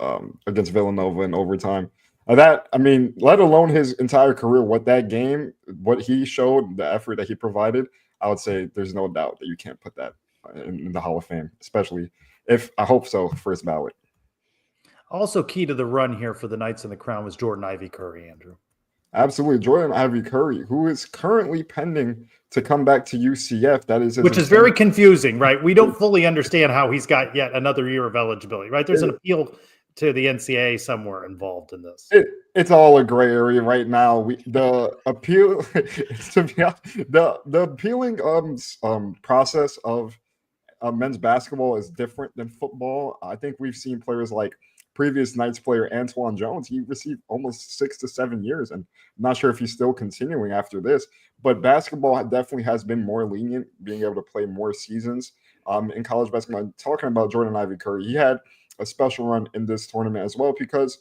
Villanova in overtime, let alone his entire career, what he showed, the effort that he provided, I would say there's no doubt that you can't put that in the Hall of Fame, especially if, I hope so, first ballot. Also key to the run here for the Knights in the Crown was Jordan Ivy Curry, Andrew. Absolutely. Jordan Ivy Curry, who is currently pending to come back to UCF. Which is very confusing, right? We don't fully understand how he's got yet another year of eligibility, right? There's an appeal to the NCAA somewhere involved in this. It's all a gray area right now. The appealing process of men's basketball is different than football. I think we've seen players like previous Knights player Antoine Jones. He received almost 6 to 7 years, and I'm not sure if he's still continuing after this. But basketball definitely has been more lenient, being able to play more seasons in college basketball. I'm talking about Jordan Ivy Curry, he had a special run in this tournament as well because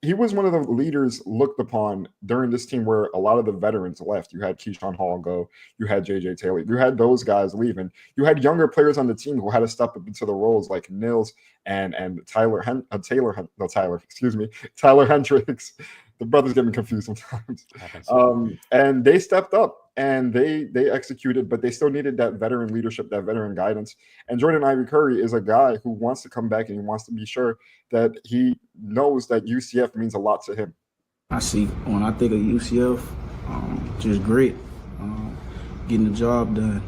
he was one of the leaders looked upon during this team where a lot of the veterans left. You had Keyshawn Hall go, you had JJ Taylor, you had those guys leaving. You had younger players on the team who had to step up into the roles like Nils and Tyler Hendricks. The brothers get me confused sometimes. And they stepped up and they executed, but they still needed that veteran leadership, that veteran guidance. And Jordan Ivy Curry is a guy who wants to come back and he wants to be sure that he knows that UCF means a lot to him. I see when I think of UCF, just grit, getting the job done,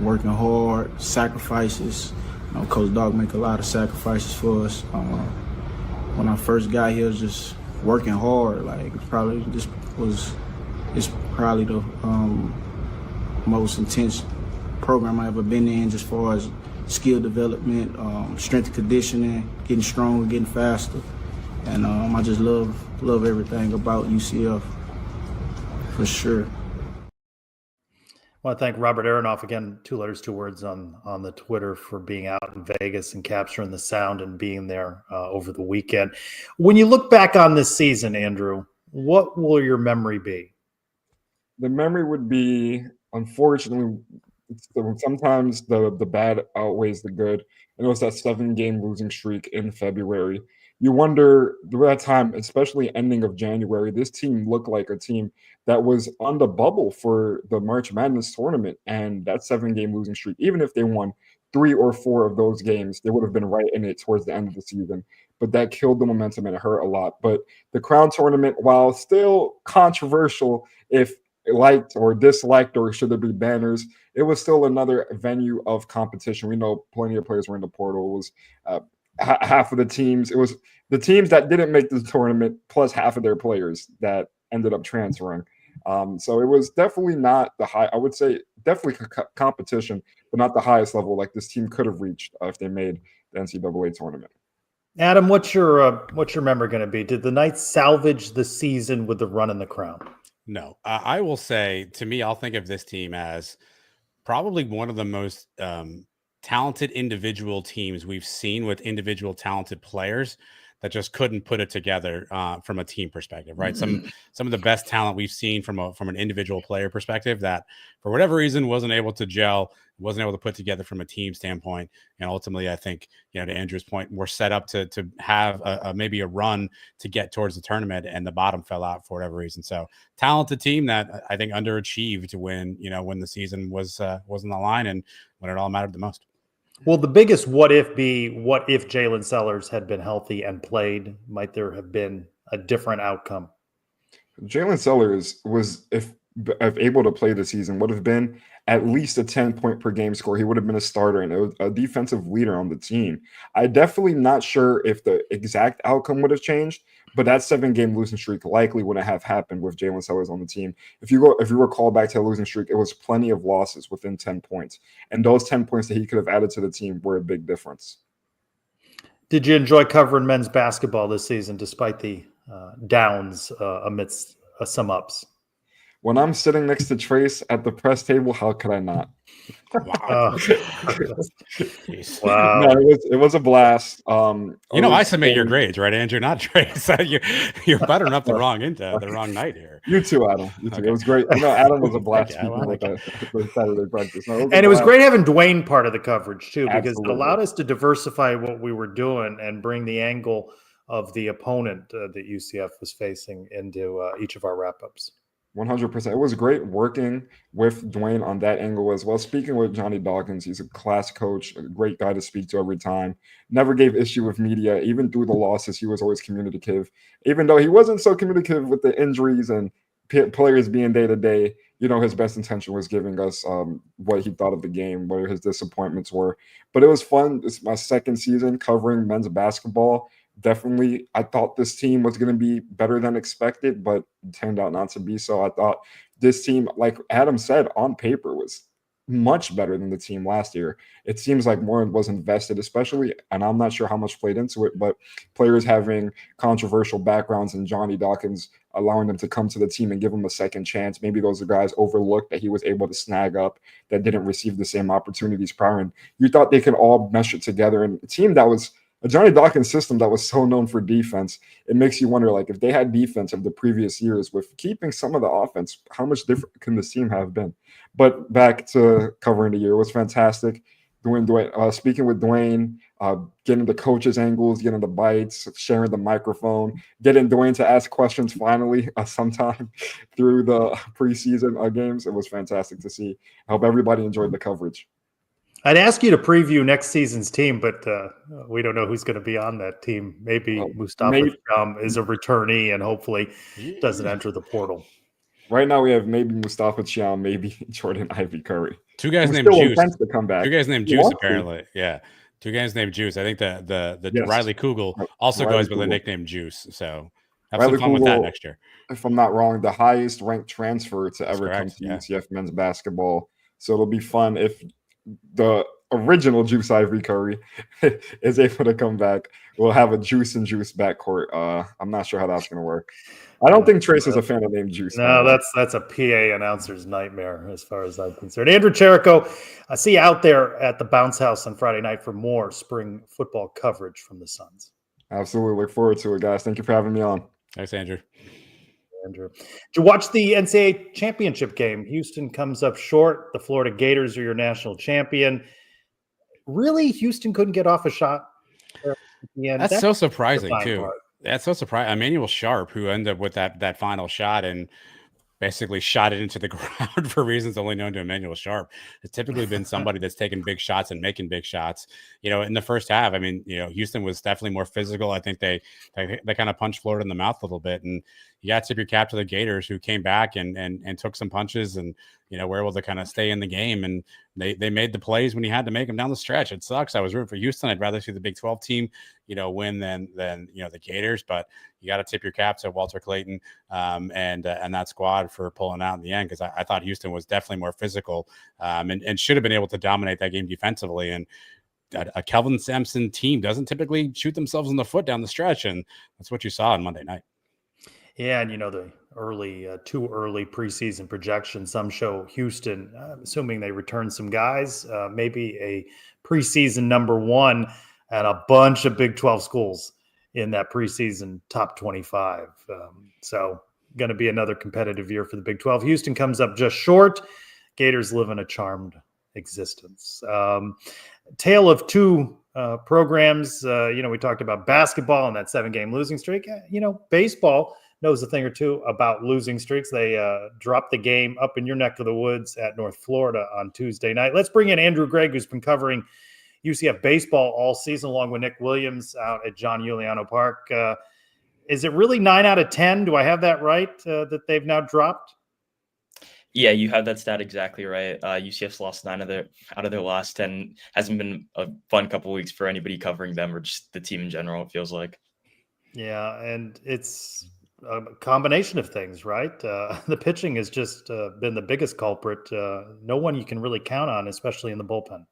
working hard, sacrifices. Coach Dog make a lot of sacrifices for us. When I first got here, just working hard. Like it's probably the most intense program I ever been in, as far as skill development, strength and conditioning, getting stronger, getting faster, and I just love everything about UCF for sure. I want to thank Robert Aronoff again, 2 letters, 2 words on the Twitter, for being out in Vegas and capturing the sound and being there over the weekend. When you look back on this season, Andrew, what will your memory be? The memory would be, unfortunately, sometimes the bad outweighs the good. And it was that 7-game losing streak in February. You wonder, through that time, especially ending of January, this team looked like a team that was on the bubble for the March Madness tournament. And that 7-game losing streak, even if they won 3 or 4 of those games, they would have been right in it towards the end of the season. But that killed the momentum and it hurt a lot. But the Crown Tournament, while still controversial, if liked or disliked, or should there be banners, it was still another venue of competition. We know plenty of players were in the portal. It was half of the teams. It was the teams that didn't make the tournament plus half of their players that ended up transferring. So it was definitely not the high. I would say definitely competition, but not the highest level like this team could have reached if they made the NCAA tournament. Adam, what's your memory going to be? Did the Knights salvage the season with the run in the Crown? No, I will say, to me, I'll think of this team as probably one of the most talented individual teams we've seen, with individual talented players that just couldn't put it together from a team perspective, right? Some of the best talent we've seen from an individual player perspective that, for whatever reason, wasn't able to gel, wasn't able to put together from a team standpoint. And ultimately, I think, to Andrew's point, we're set up to have maybe a run to get towards the tournament, and the bottom fell out for whatever reason. So talented team that I think underachieved when the season was on the line and when it all mattered the most. Will the biggest what if be, what if Jalen Sellers had been healthy and played? Might there have been a different outcome? Jalen Sellers was, if able to play the season, would have been at least a 10-point per game score. He would have been a starter and a defensive leader on the team. I definitely not sure if the exact outcome would have changed, but that 7-game losing streak likely wouldn't have happened with Jalen Sellers on the team. If you recall back to the losing streak, it was plenty of losses within 10 points. And those 10 points that he could have added to the team were a big difference. Did you enjoy covering men's basketball this season, despite the downs amidst some ups? When I'm sitting next to Trace at the press table, how could I not? Wow. Wow. No, it was a blast. I submit your grades, right, Andrew? Not Trace. You're buttering up the wrong night here. You too, Adam. You too. Okay. It was great. Adam was a blast with Saturday practice. It was great having Dwayne part of the coverage too, because it allowed us to diversify what we were doing and bring the angle of the opponent that UCF was facing into each of our wrap-ups. 100%. It was great working with Dwayne on that angle as well. Speaking with Johnny Dawkins, he's a class coach, a great guy to speak to every time. Never gave issue with media. Even through the losses, he was always communicative. Even though he wasn't so communicative with the injuries and players being day-to-day, his best intention was giving us what he thought of the game, what his disappointments were. But it was fun. It's my second season covering men's basketball. Definitely, I thought this team was going to be better than expected, but it turned out not to be so. I thought this team, like Adam said, on paper was much better than the team last year. It seems like more was invested, especially, and I'm not sure how much played into it, but players having controversial backgrounds and Johnny Dawkins allowing them to come to the team and give them a second chance. Maybe those are guys overlooked that he was able to snag up that didn't receive the same opportunities prior. And you thought they could all mesh it together. And a team that was a Johnny Dawkins system that was so known for defense, it makes you wonder, like, if they had defense of the previous years with keeping some of the offense, how much different can this team have been? But back to covering the year, it was fantastic. Dwayne, speaking with Dwayne, getting the coaches' angles, getting the bites, sharing the microphone, getting Dwayne to ask questions finally sometime through the preseason games. It was fantastic to see. I hope everybody enjoyed the coverage. I'd ask you to preview next season's team, but we don't know who's going to be on that team. Maybe Mustafa Sham is a returnee and hopefully doesn't enter the portal. Right now we have maybe Mustafa Sham, maybe Jordan Ivy Curry. Two guys named Juice. To come back. Two guys named Juice, apparently. Yeah. Two guys named Juice. I think the Riley Kugel also goes by the nickname Juice. So have some fun with that next year. If I'm not wrong, the highest ranked transfer to ever come to UCF men's basketball. So it'll be fun if the original Juice Ivory Curry is able to come back. We'll have a Juice and Juice backcourt. I'm not sure how that's going to work. I don't think Trace is a fan of name Juice. No, that's a PA announcer's nightmare as far as I'm concerned. Andrew Cherico, I see you out there at the Bounce House on Friday night for more spring football coverage from the Suns. Absolutely. Look forward to it, guys. Thank you for having me on. Thanks, Andrew. Did you watch the NCAA championship game? Houston comes up short. The Florida Gators are your national champion. Really, Houston couldn't get off a shot at the end. That's so surprising, too. That's so surprising. Emmanuel Sharp, who ended up with that final shot and basically shot it into the ground for reasons only known to Emmanuel Sharp, has typically been somebody that's taken big shots and making big shots. In the first half, I mean, Houston was definitely more physical. I think they kind of punched Florida in the mouth a little bit, and you got to tip your cap to the Gators, who came back and took some punches and were able to kind of stay in the game, and they made the plays when you had to make them down the stretch. It sucks. I was rooting for Houston. I'd rather see the Big 12 team, win than the Gators, but you got to tip your cap to Walter Clayton and that squad for pulling out in the end, because I thought Houston was definitely more physical and should have been able to dominate that game defensively. And a Kelvin Sampson team doesn't typically shoot themselves in the foot down the stretch, and that's what you saw on Monday night. Yeah, and the too early preseason projections, some show Houston, assuming they return some guys, maybe a preseason number one and a bunch of Big 12 schools in that preseason top 25. So going to be another competitive year for the Big 12. Houston comes up just short. Gators live in a charmed existence. Tale of two programs. We talked about basketball and that 7-game losing streak. Baseball knows a thing or two about losing streaks. They dropped the game up in your neck of the woods at North Florida on Tuesday night. Let's bring in Andrew Gregg, who's been covering UCF baseball all season, along with Nick Williams out at John Giuliano Park. Is it really 9 out of 10? Do I have that right, that they've now dropped? Yeah, you have that stat exactly right. UCF's lost 9 out of their last 10. Hasn't been a fun couple of weeks for anybody covering them or just the team in general, it feels like. Yeah, and it's a combination of things, right? The pitching has just been the biggest culprit. No one you can really count on, especially in the bullpen.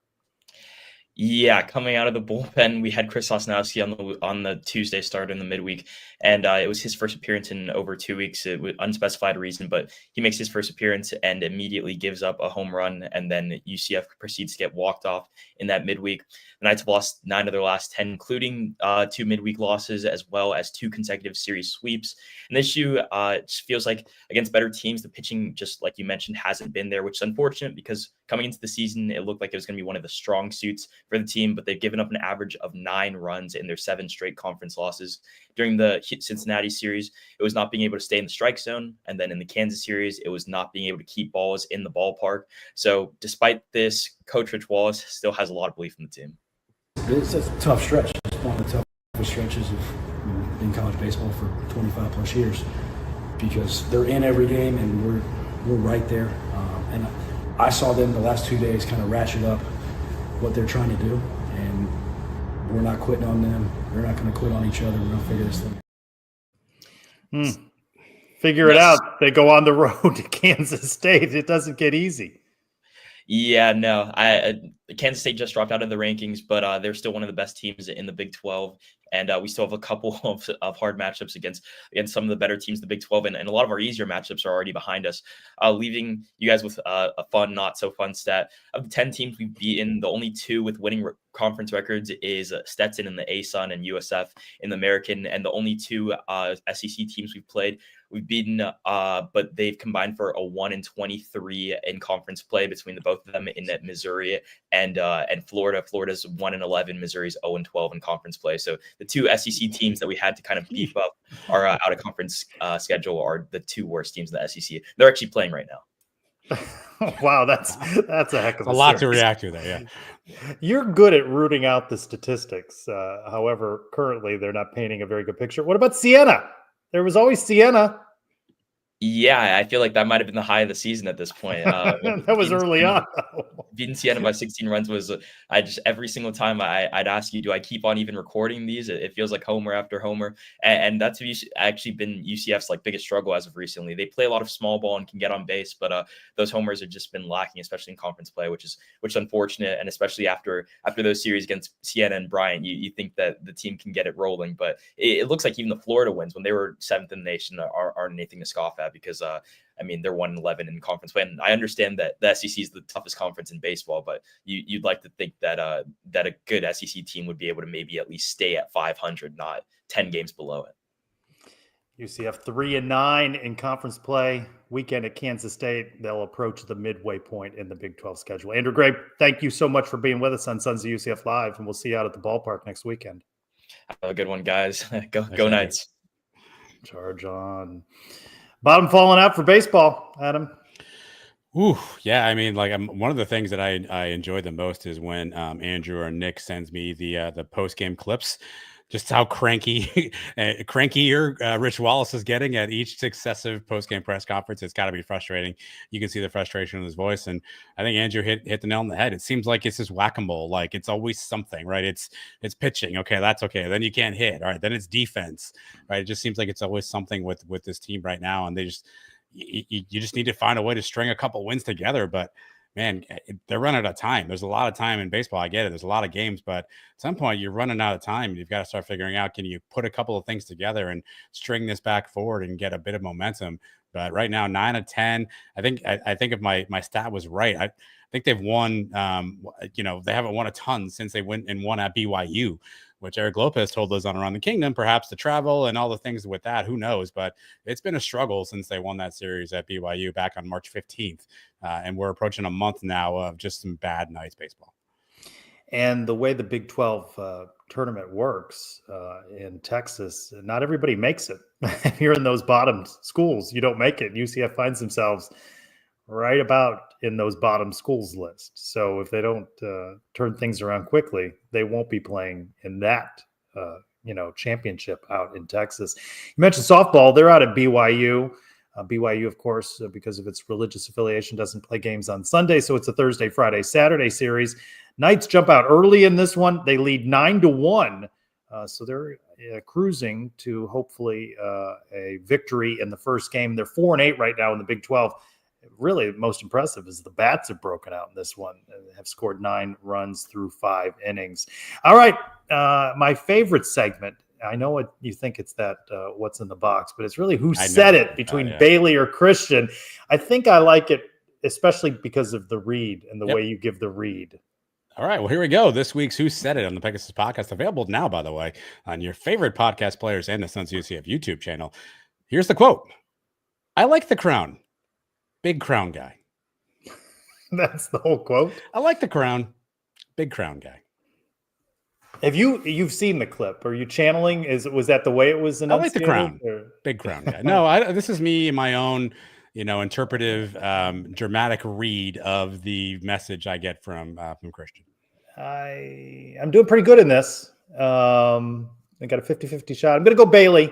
Yeah, coming out of the bullpen, we had Chris Sosnowski on the Tuesday start in the midweek, and it was his first appearance in over 2 weeks. It was unspecified reason, but he makes his first appearance and immediately gives up a home run, and then UCF proceeds to get walked off in that midweek. The Knights have lost 9 of their last 10, including 2 midweek losses, as well as 2 consecutive series sweeps. And this issue just feels like against better teams, the pitching, just like you mentioned, hasn't been there, which is unfortunate because coming into the season, it looked like it was going to be one of the strong suits for the team, but they've given up an average of 9 runs in their 7 straight conference losses. During the Cincinnati series, it was not being able to stay in the strike zone. And then in the Kansas series, it was not being able to keep balls in the ballpark. So despite this, Coach Rich Wallace still has a lot of belief in the team. It's a tough stretch. It's one of the toughest stretches of in college baseball for 25 plus years, because they're in every game and we're right there. And I saw them the last 2 days kind of ratchet up what they're trying to do, and we're not quitting on them. They're not going to quit on each other. We're going to figure this thing out. Figure it out. They go on the road to Kansas State. It doesn't get easy. Yeah, no. Kansas State just dropped out of the rankings, but they're still one of the best teams in the Big 12. And we still have a couple of hard matchups against some of the better teams in the Big 12. And a lot of our easier matchups are already behind us. Leaving you guys with a fun, not so fun stat. Of the 10 teams we've beaten, the only 2 with winning conference records is Stetson in the ASUN and USF in the American, and the only two SEC teams we've played. We've beaten, but they've combined for a 1-23 in conference play between the both of them in that Missouri and Florida. Florida's 1-11, Missouri's 0-12 in conference play. So the two SEC teams that we had to kind of beef up our out of conference schedule are the two worst teams in the SEC. They're actually playing right now. Wow, that's a heck of a lot to react to there. Yeah, you're good at rooting out the statistics. However, currently they're not painting a very good picture. What about Siena? There was always Siena. Yeah, I feel like that might have been the high of the season at this point. That was early on. Beating Siena by 16 runs was, I just, every single time I'd ask you, do I keep on even recording these? It feels like homer after homer. And that's actually been UCF's like biggest struggle as of recently. They play a lot of small ball and can get on base, but those homers have just been lacking, especially in conference play, which is unfortunate. And especially after those series against Siena and Bryant, you think that the team can get it rolling. But it looks like even the Florida wins, when they were 7th in the nation, aren't anything to scoff at, because I mean, they're 1-11 in conference play. And I understand that the SEC is the toughest conference in baseball, but you'd like to think that that a good SEC team would be able to maybe at least stay at 500, not 10 games below it. UCF 3-9 in conference play. Weekend at Kansas State. They'll approach the midway point in the Big 12 schedule. Andrew Gray, thank you so much for being with us on Sons of UCF Live, and we'll see you out at the ballpark next weekend. Have a good one, guys. Go Knights. Charge on. Bottom falling out for baseball, Adam. Ooh, yeah. I mean, like, one of the things that I enjoy the most is when Andrew or Nick sends me the post game clips. Just how crankier Rich Wallace is getting at each successive post game press conference. It's got to be frustrating. You can see the frustration in his voice, and I think Andrew hit the nail on the head. It seems like it's just whack-a-mole. Like, it's always something, right? It's pitching. Okay, that's okay. Then you can't hit. All right, then it's defense. Right? It just seems like it's always something with this team right now, and they just you just need to find a way to string a couple wins together. But man, they're running out of time. There's a lot of time in baseball. I get it. There's a lot of games, but at some point you're running out of time. You've got to start figuring out, can you put a couple of things together and string this back forward and get a bit of momentum? But right now, 9 of 10. I think if my stat was right, I think they've won. They haven't won a ton since they went and won at BYU, which Eric Lopez told us on Around the Kingdom, perhaps the travel and all the things with that, who knows? But it's been a struggle since they won that series at BYU back on March 15th. And we're approaching a month now of just some bad Knights baseball. And the way the Big 12 tournament works in Texas, not everybody makes it. If you're in those bottom schools, you don't make it. UCF finds themselves right about in those bottom schools list. So if they don't turn things around quickly, they won't be playing in that championship out in Texas. You mentioned softball. They're out at BYU. BYU, of course, because of its religious affiliation, doesn't play games on Sunday, so it's a Thursday, Friday, Saturday series. Knights jump out early in this one. They lead 9-1, so they're cruising to hopefully a victory in the first game. They're 4-8 right now in the Big 12. Really, most impressive is the bats have broken out in this one and have scored 9 runs through 5 innings. All right, my favorite segment. I know what you think it's that what's in the box, but it's really who said it between Bailey or Christian. I think I like it, especially because of the read and the way you give the read. All right, well, here we go. This week's Who Said It on the Pegasus Podcast, available now, by the way, on your favorite podcast players and the Sons UCF YouTube channel. Here's the quote. I like the crown. Big crown guy. That's the whole quote? I like the crown. Big crown guy. Have you've seen the clip? Are you channeling? Was that the way it was enunciated? I like the crown. Big crown guy. No, this is me in my own, interpretive, dramatic read of the message I get from Christian. I'm doing pretty good in this. I got a 50-50 shot. I'm going to go Bailey.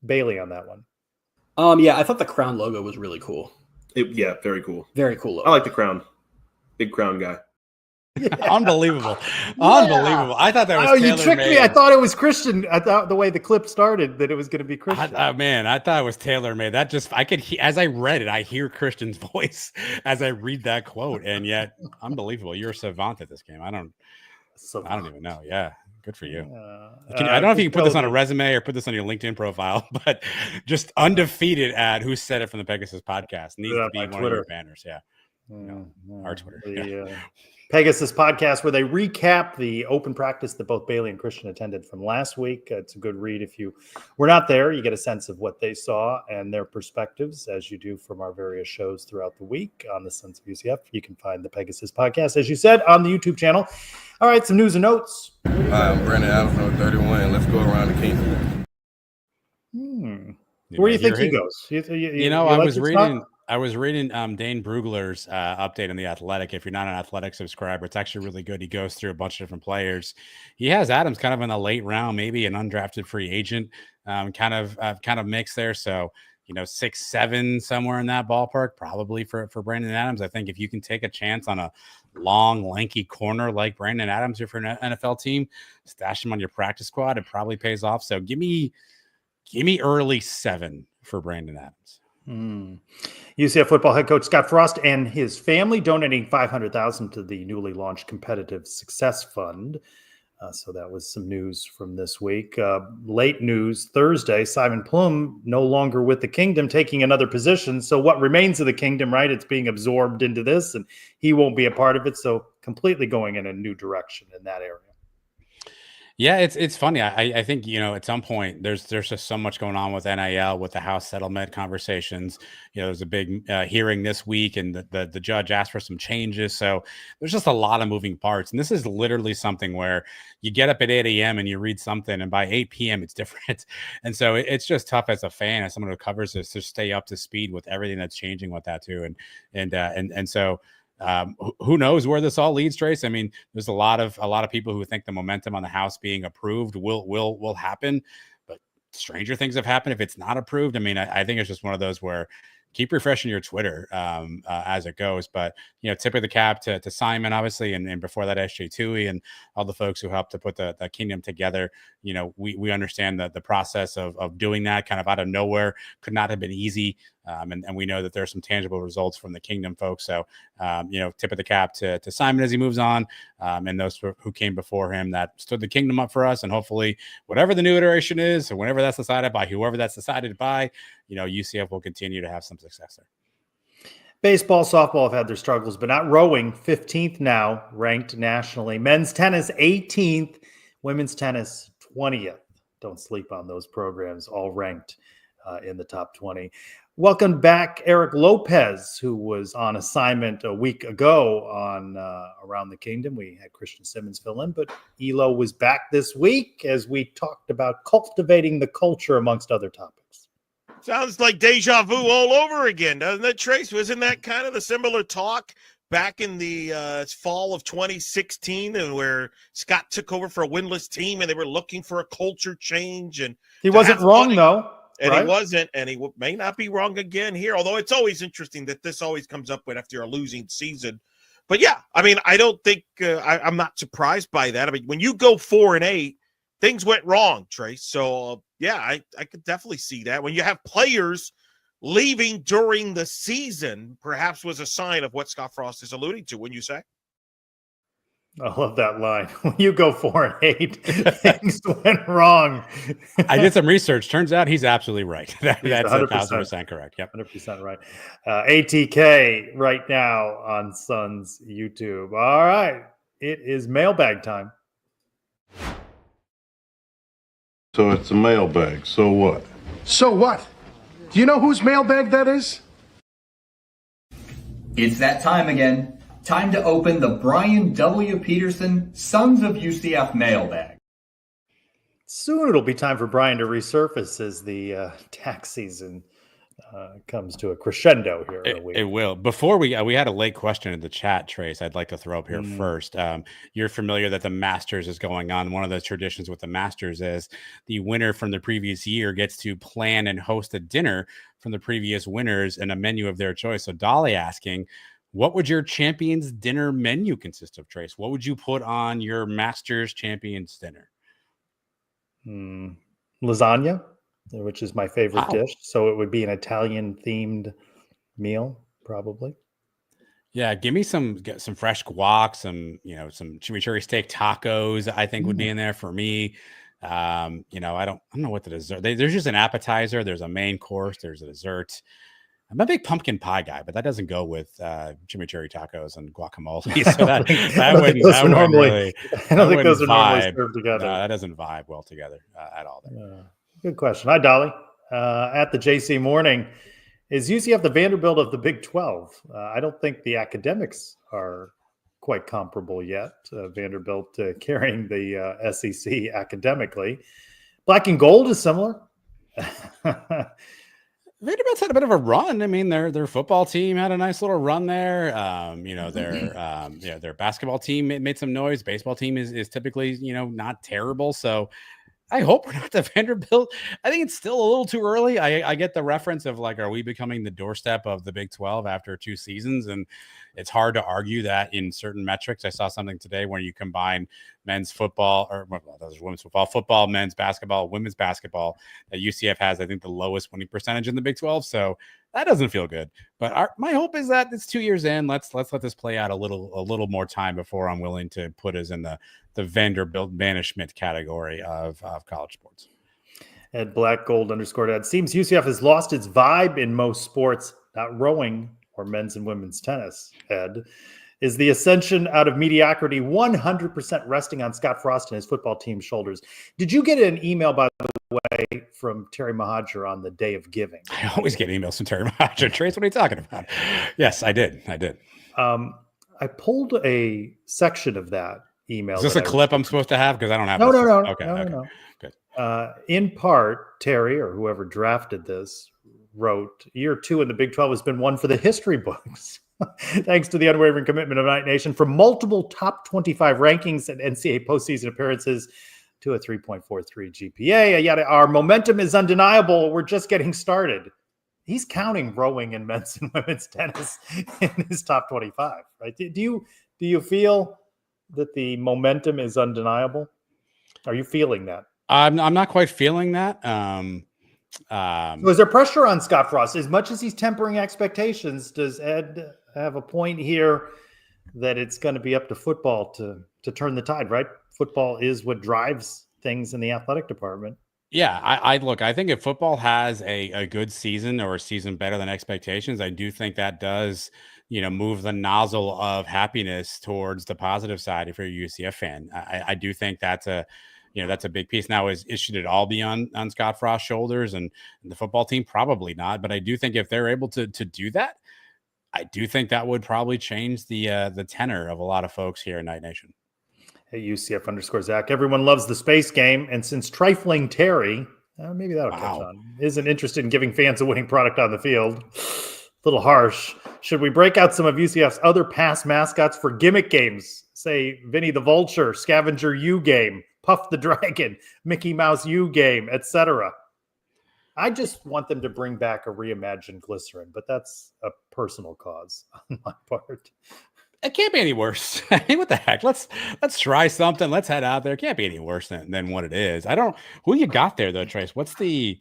Bailey on that one. Yeah, I thought the crown logo was really cool. Very cool. Very cool logo. I like the crown. Big crown guy. Yeah. Unbelievable. Unbelievable. I thought that was you tricked me. I thought it was Christian. I thought the way the clip started that it was going to be Christian. I thought it was tailor-made. That just, as I read it, I hear Christian's voice as I read that quote. And yet, unbelievable. You're a savant at this game. I don't even know. Yeah. Good for you. I don't know if you can put this on a resume or put this on your LinkedIn profile, but just undefeated at Who Said It from the Pegasus Podcast needs to be one of your banners. Yeah. Our Twitter. Pegasus podcast where they recap the open practice that both Bailey and Christian attended from last week. It's a good read. If you were not there, you get a sense of what they saw and their perspectives, as you do from our various shows throughout the week on the Sons of UCF. You can find the Pegasus podcast, as you said, on the YouTube channel. All right, some news and notes. Hi, I'm Brandon Adams, number 31, and let's go around the kingdom. Where do you think he goes? I was reading Dane Brugler's update on The Athletic. If you're not an Athletic subscriber, it's actually really good. He goes through a bunch of different players. He has Adams kind of in the late round, maybe an undrafted free agent kind of mix there. So, 6'7", somewhere in that ballpark, probably for Brandon Adams. I think if you can take a chance on a long, lanky corner like Brandon Adams here for an NFL team, stash him on your practice squad, it probably pays off. So give me early 7 for Brandon Adams. UCF football head coach Scott Frost and his family donating $500,000 to the newly launched Competitive Success Fund. So that was some news from this week. Late news Thursday, Simon Plum no longer with the Kingdom, taking another position. So what remains of the Kingdom, right? It's being absorbed into this, and he won't be a part of it. So completely going in a new direction in that area. Yeah, it's funny. I think, at some point there's just so much going on with NIL, with the House settlement conversations. There's a big hearing this week, and the judge asked for some changes. So there's just a lot of moving parts. And this is literally something where you get up at 8 a.m. and you read something, and by 8 p.m. it's different. And so it's just tough as a fan, as someone who covers this, to stay up to speed with everything that's changing with that too. And so who knows where this all leads, Trace? I mean, there's a lot of people who think the momentum on the House being approved will happen, but stranger things have happened if it's not approved. I mean, I think it's just one of those where keep refreshing your Twitter as it goes. But, tip of the cap to Simon, obviously, and before that, SJ Tui and all the folks who helped to put the Kingdom together. We understand the process of doing that kind of out of nowhere could not have been easy. And we know that there's some tangible results from the Kingdom folks. So, tip of the cap to Simon as he moves on, and those who came before him that stood the Kingdom up for us. And hopefully whatever the new iteration is, or whenever that's decided by whoever that's decided by, UCF will continue to have some success there. Baseball, softball have had their struggles, but not rowing. 15th now, ranked nationally. Men's tennis, 18th. Women's tennis, 20th. Don't sleep on those programs, all ranked in the top 20. Welcome back, Eric Lopez, who was on assignment a week ago on Around the Kingdom. We had Christian Simmons fill in, but Elo was back this week as we talked about cultivating the culture amongst other topics. Sounds like deja vu all over again, doesn't it, Trace? Wasn't that kind of the similar talk back in the fall of 2016, and where Scott took over for a winless team and they were looking for a culture change? And he wasn't wrong, though. And right? He wasn't, and he may not be wrong again here, although it's always interesting that this always comes up after a losing season. But yeah, I mean, I don't think I'm not surprised by that. I mean, when you go 4-8, things went wrong, Trace. So yeah, I could definitely see that. When you have players leaving during the season, perhaps was a sign of what Scott Frost is alluding to, wouldn't you say? I love that line. When you go 4-8, things went wrong. I did some research. Turns out he's absolutely right. That's 1,000% correct. Yep. 100% right. ATK right now on Suns YouTube. All right. It is mailbag time. So it's a mailbag. So what? So what? Do you know whose mailbag that is? It's that time again. Time to open the Brian W. Peterson Sons of UCF mailbag. Soon it'll be time for Brian to resurface as the tax season comes to a crescendo here. It will. Before we had a late question in the chat, Trace, I'd like to throw up here first. You're familiar that the Masters is going on. One of the traditions with the Masters is the winner from the previous year gets to plan and host a dinner from the previous winners and a menu of their choice. So Dolly asking, what would your Champions dinner menu consist of, Trace? What would you put on your Masters Champions dinner? Lasagna, which is my favorite dish. So it would be an Italian-themed meal, probably. Yeah, give me some fresh guac, some chimichurri steak tacos. I think would be in there for me. I don't know what the dessert. There's just an appetizer. There's a main course. There's a dessert. I'm a big pumpkin pie guy, but that doesn't go with chimichurri tacos and guacamole. So that wouldn't really. I don't think those are normally served together. No, that doesn't vibe well together at all. Good question. Hi, Dolly. At the JC Morning, is UCF the Vanderbilt of the Big 12? I don't think the academics are quite comparable yet. Vanderbilt carrying the SEC academically. Black and gold is similar. Vanderbilt's had a bit of a run. I mean, their football team had a nice little run there. Their basketball team made some noise. Baseball team is typically, not terrible. So I hope we're not the Vanderbilt. I think it's still a little too early. I get the reference of like, are we becoming the doorstep of the Big 12 after 2 seasons? And it's hard to argue that in certain metrics. I saw something today where you combine men's football, women's football, men's basketball, women's basketball. That UCF has, I think, the lowest winning percentage in the Big 12. So that doesn't feel good. But my hope is that it's 2 years in. Let's let this play out a little more time before I'm willing to put us in the Vanderbilt banishment category of college sports. At Black Gold _ seems UCF has lost its vibe in most sports, not rowing or men's and women's tennis. Ed, is the ascension out of mediocrity 100% resting on Scott Frost and his football team's shoulders? Did you get an email, by the way, from Terry Mahajer on the day of giving? I always get emails from Terry Mahajer. Trace, what are you talking about? Yes, I did. I pulled a section of that email. Is this a clip I'm supposed to have? Because I don't have No. Okay. Good. In part, Terry, or whoever drafted this, wrote, year 2 in the Big 12 has been one for the history books. Thanks to the unwavering commitment of Night Nation, from multiple top 25 rankings and NCAA postseason appearances to a 3.43 GPA. Yet our momentum is undeniable. We're just getting started. He's counting rowing and men's and women's tennis in his top 25, right? Do you feel that the momentum is undeniable? Are you feeling that? I'm not quite feeling that. Was there pressure on Scott Frost? As much as he's tempering expectations, does Ed have a point here that it's going to be up to football to turn the tide, right? Football is what drives things in the athletic department. Yeah, I think if football has a good season or a season better than expectations, I do think that does, move the nozzle of happiness towards the positive side if you're a UCF fan. I do think that's a big piece. Now, should it all be on Scott Frost's shoulders and the football team? Probably not. But I do think if they're able to do that, I do think that would probably change the tenor of a lot of folks here in Night Nation. Hey, UCF / Zach. Everyone loves the space game. And since trifling Terry, maybe that'll catch on, isn't interested in giving fans a winning product on the field. A little harsh. Should we break out some of UCF's other past mascots for gimmick games? Say Vinny the Vulture, Scavenger U game, Puff the Dragon, Mickey Mouse U game, etc. I just want them to bring back a reimagined Glycerin, but that's a personal cause on my part. It can't be any worse. I mean, what the heck? Let's try something. Let's head out there. It can't be any worse than what it is. Who you got there though, Trace? What's the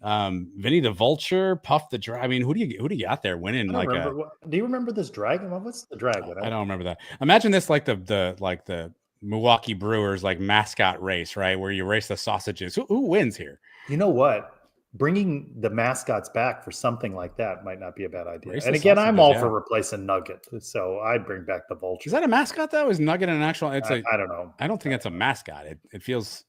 Vinny the Vulture, Puff the Dragon? I mean, who do you got there winning? Do you remember this dragon? What's the dragon? I don't remember that. Imagine this like the Milwaukee Brewers mascot race, right? Where you race the sausages. Who wins here? You know what? Bringing the mascots back for something like that might not be a bad idea. And again, I'm all for replacing Nugget, so I'd bring back the Vulture. Is that a mascot though? Is Nugget an actual? I don't know. I don't think that's a mascot. It feels.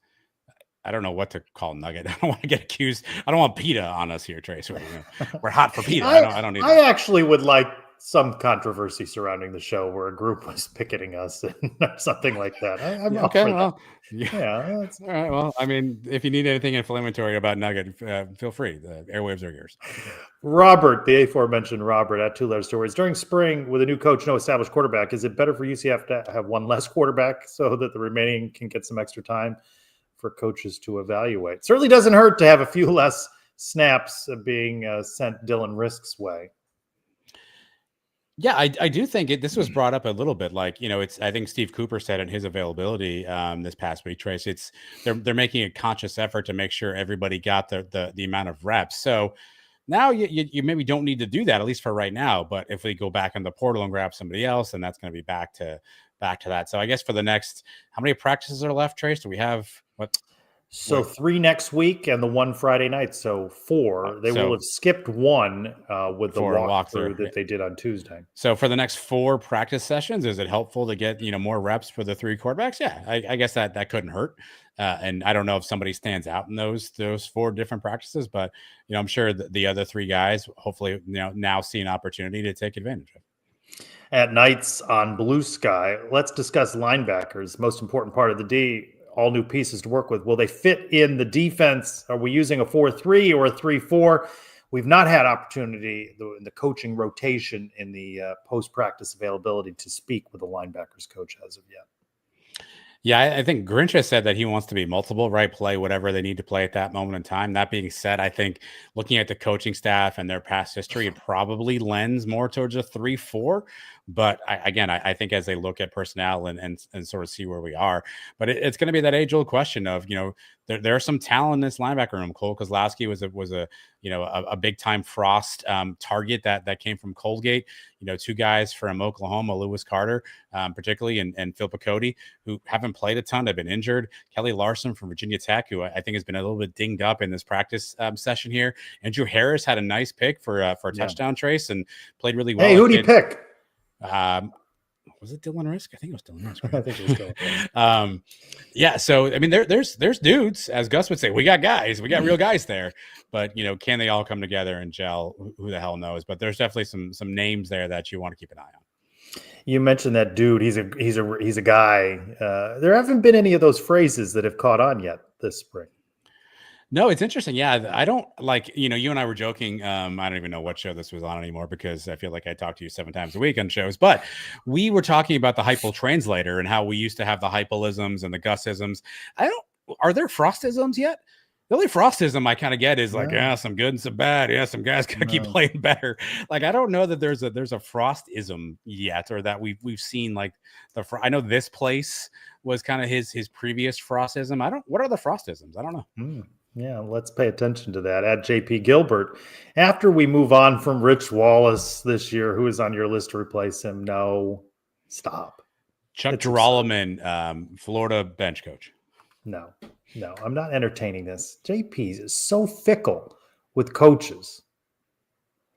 I don't know what to call Nugget. I don't want to get accused. I don't want PETA on us here, Trace. We're hot for PETA. I don't need. I actually would like some controversy surrounding the show where a group was picketing us and something like that. I'm okay. Well, yeah. All right. Well, I mean, if you need anything inflammatory about Nugget, feel free. The airwaves are yours. Robert, the aforementioned Robert at 2 letter stories. During spring, with a new coach, no established quarterback, is it better for UCF to have one less quarterback so that the remaining can get some extra time for coaches to evaluate? Certainly doesn't hurt to have a few less snaps being sent Dylan Risk's way. Yeah, I do think this was brought up a little bit. I think Steve Cooper said in his availability this past week, Trace, they're making a conscious effort to make sure everybody got the amount of reps. So now you maybe don't need to do that, at least for right now. But if we go back in the portal and grab somebody else, then that's going to be back to that. So I guess for the next, how many practices are left, Trace? Do we have what? So 3 next week and the 1 Friday night. So 4. They will have skipped 1 with the walkthrough that they did on Tuesday. So for the next 4 practice sessions, is it helpful to get more reps for the 3 quarterbacks? Yeah, I guess that couldn't hurt. And I don't know if somebody stands out in those 4 different practices, but I'm sure the other 3 guys hopefully now see an opportunity to take advantage of. At nights on Blue Sky, let's discuss linebackers. Most important part of the D. All new pieces to work with. Will they fit in the defense? Are we using a 4-3 or a 3-4? We've not had opportunity in the coaching rotation in the post-practice availability to speak with the linebackers coach as of yet. Yeah, I think Grinch has said that he wants to be multiple, right? Play whatever they need to play at that moment in time. That being said, I think looking at the coaching staff and their past history, it probably lends more towards a 3-4. But I think as they look at personnel and sort of see where we are, but it's going to be that age-old question of, there are some talent in this linebacker room. Cole Kozlowski was a big-time Frost target that came from Colgate. 2 guys from Oklahoma, Lewis Carter, particularly, and Phil Picotti, who haven't played a ton. They've been injured. Kelly Larson from Virginia Tech, who I think has been a little bit dinged up in this practice session here. Andrew Harris had a nice pick for a touchdown trace and played really well. Hey, who'd he pick? Was it Dylan Risk? I think it was Dylan Risk. Right? I think it was Dylan Risk. Yeah. So, I mean, there's dudes, as Gus would say, we got guys, we got real guys there, but can they all come together and gel? Who the hell knows? But there's definitely some names there that you want to keep an eye on. You mentioned that dude. He's a guy. There haven't been any of those phrases that have caught on yet this spring. No, it's interesting. Yeah, I don't you and I were joking. I don't even know what show this was on anymore because I feel like I talk to you 7 times a week on shows. But we were talking about the hypal translator and how we used to have the hypalisms and the Gusisms. Are there Frostisms yet? The only Frostism I kind of get is some good and some bad. Yeah, some guys gotta keep playing better. I don't know that there's a Frostism yet, or that we've seen I know this place was kind of his previous Frostism. What are the Frostisms? I don't know. Yeah, let's pay attention to that. At JP Gilbert, after we move on from Rich Wallace this year, who is on your list to replace him? No, stop. Chuck Geralman, Florida bench coach. No, I'm not entertaining this. JP is so fickle with coaches.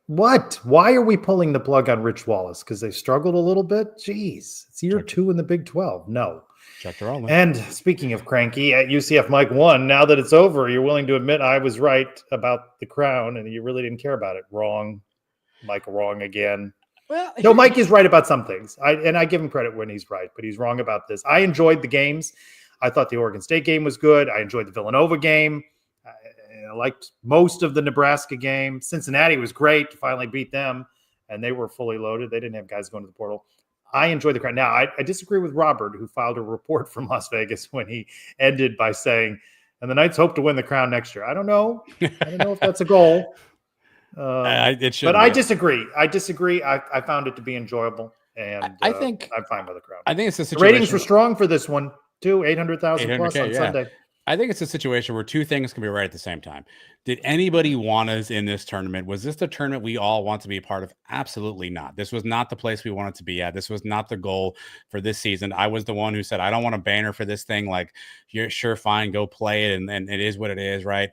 What? Why are we pulling the plug on Rich Wallace? Because they struggled a little bit? Jeez, it's year 2 in the Big 12. No. And speaking of cranky, at UCF Mike 1, now that it's over, you're willing to admit I was right about the crown and you really didn't care about it. Wrong. Mike wrong again. Well, no, Mike is right about some things. I give him credit when he's right, but he's wrong about this. I enjoyed the games. I thought the Oregon State game was good. I enjoyed the Villanova game. I liked most of the Nebraska game. Cincinnati was great to finally beat them, and they were fully loaded. They didn't have guys going to the portal. I enjoyed the crowd. Now, I disagree with Robert, who filed a report from Las Vegas when he ended by saying, and the Knights hope to win the crown next year. I don't know. I don't know if that's a goal. But I disagree. I found it to be enjoyable, and I think I'm fine with the crown. I think it's a situation. The ratings were strong for this one, too. 800,000 plus on Sunday. I think it's a situation where 2 things can be right at the same time. Did anybody want us in this tournament? Was this the tournament we all want to be a part of? Absolutely not. This was not the place we wanted to be at. This was not the goal for this season. I was the one who said, I don't want a banner for this thing. You're sure, fine, go play it. And it is what it is, right?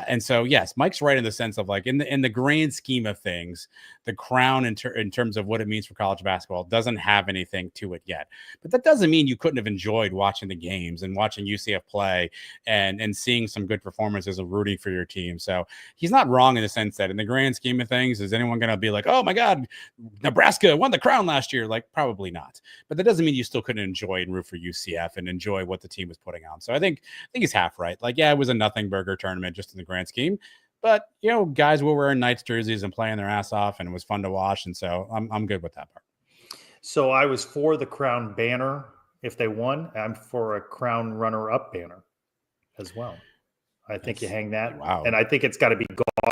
And so, yes, Mike's right in the sense of in the grand scheme of things, the crown in terms of what it means for college basketball doesn't have anything to it yet. But that doesn't mean you couldn't have enjoyed watching the games and watching UCF play and seeing some good performances and rooting for your team. So he's not wrong in the sense that in the grand scheme of things, is anyone going to be like, oh my God, Nebraska won the crown last year? Probably not. But that doesn't mean you still couldn't enjoy and root for UCF and enjoy what the team was putting on. So I think he's half right. It was a nothing burger tournament just in the grand scheme. But, guys were wearing Knights jerseys and playing their ass off, and it was fun to watch. And so I'm good with that part. So I was for the crown banner if they won. I'm for a crown runner-up banner as well. I think you hang that. Wow. And I think it's got to be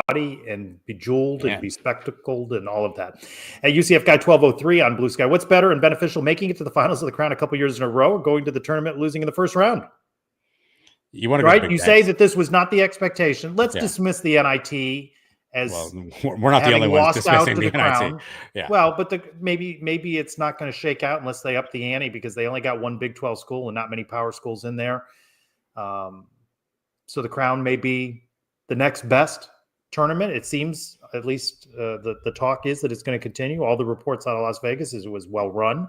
gaudy and bejeweled and be spectacled and all of that. At UCF Guy 1203 on Blue Sky, what's better and beneficial, making it to the finals of the crown a couple years in a row or going to the tournament losing in the first round? You want to right? You say that this was not the expectation. Let's dismiss the NIT as we're not the only ones dismissing the crown. NIT. Yeah. Well, but maybe it's not going to shake out unless they up the ante because they only got one Big 12 school and not many power schools in there. So the Crown may be the next best tournament. It seems, at least the talk is that it's going to continue. All the reports out of Las Vegas is it was well run.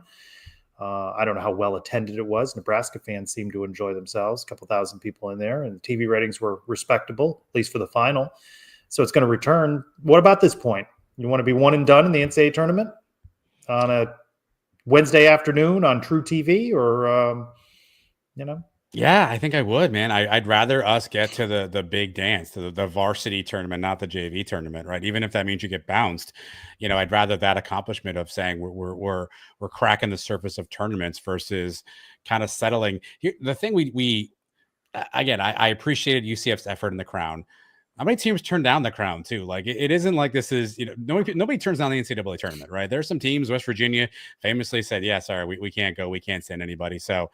I don't know how well attended it was. Nebraska fans seemed to enjoy themselves. A couple thousand people in there, and the TV ratings were respectable, at least for the final. So it's going to return. What about this point? You want to be one and done in the NCAA tournament on a Wednesday afternoon on True TV, or Yeah, I think I would, man. I'd rather us get to the big dance, to the varsity tournament, not the JV tournament, right? Even if that means you get bounced, I'd rather that accomplishment of saying we're cracking the surface of tournaments versus kind of settling. The thing we again, I appreciated UCF's effort in the Crown. How many teams turn down the Crown too? Like it isn't like this is, nobody turns down the NCAA tournament, right? There's some teams. West Virginia famously said, "Yeah, sorry, we can't go. We can't send anybody." So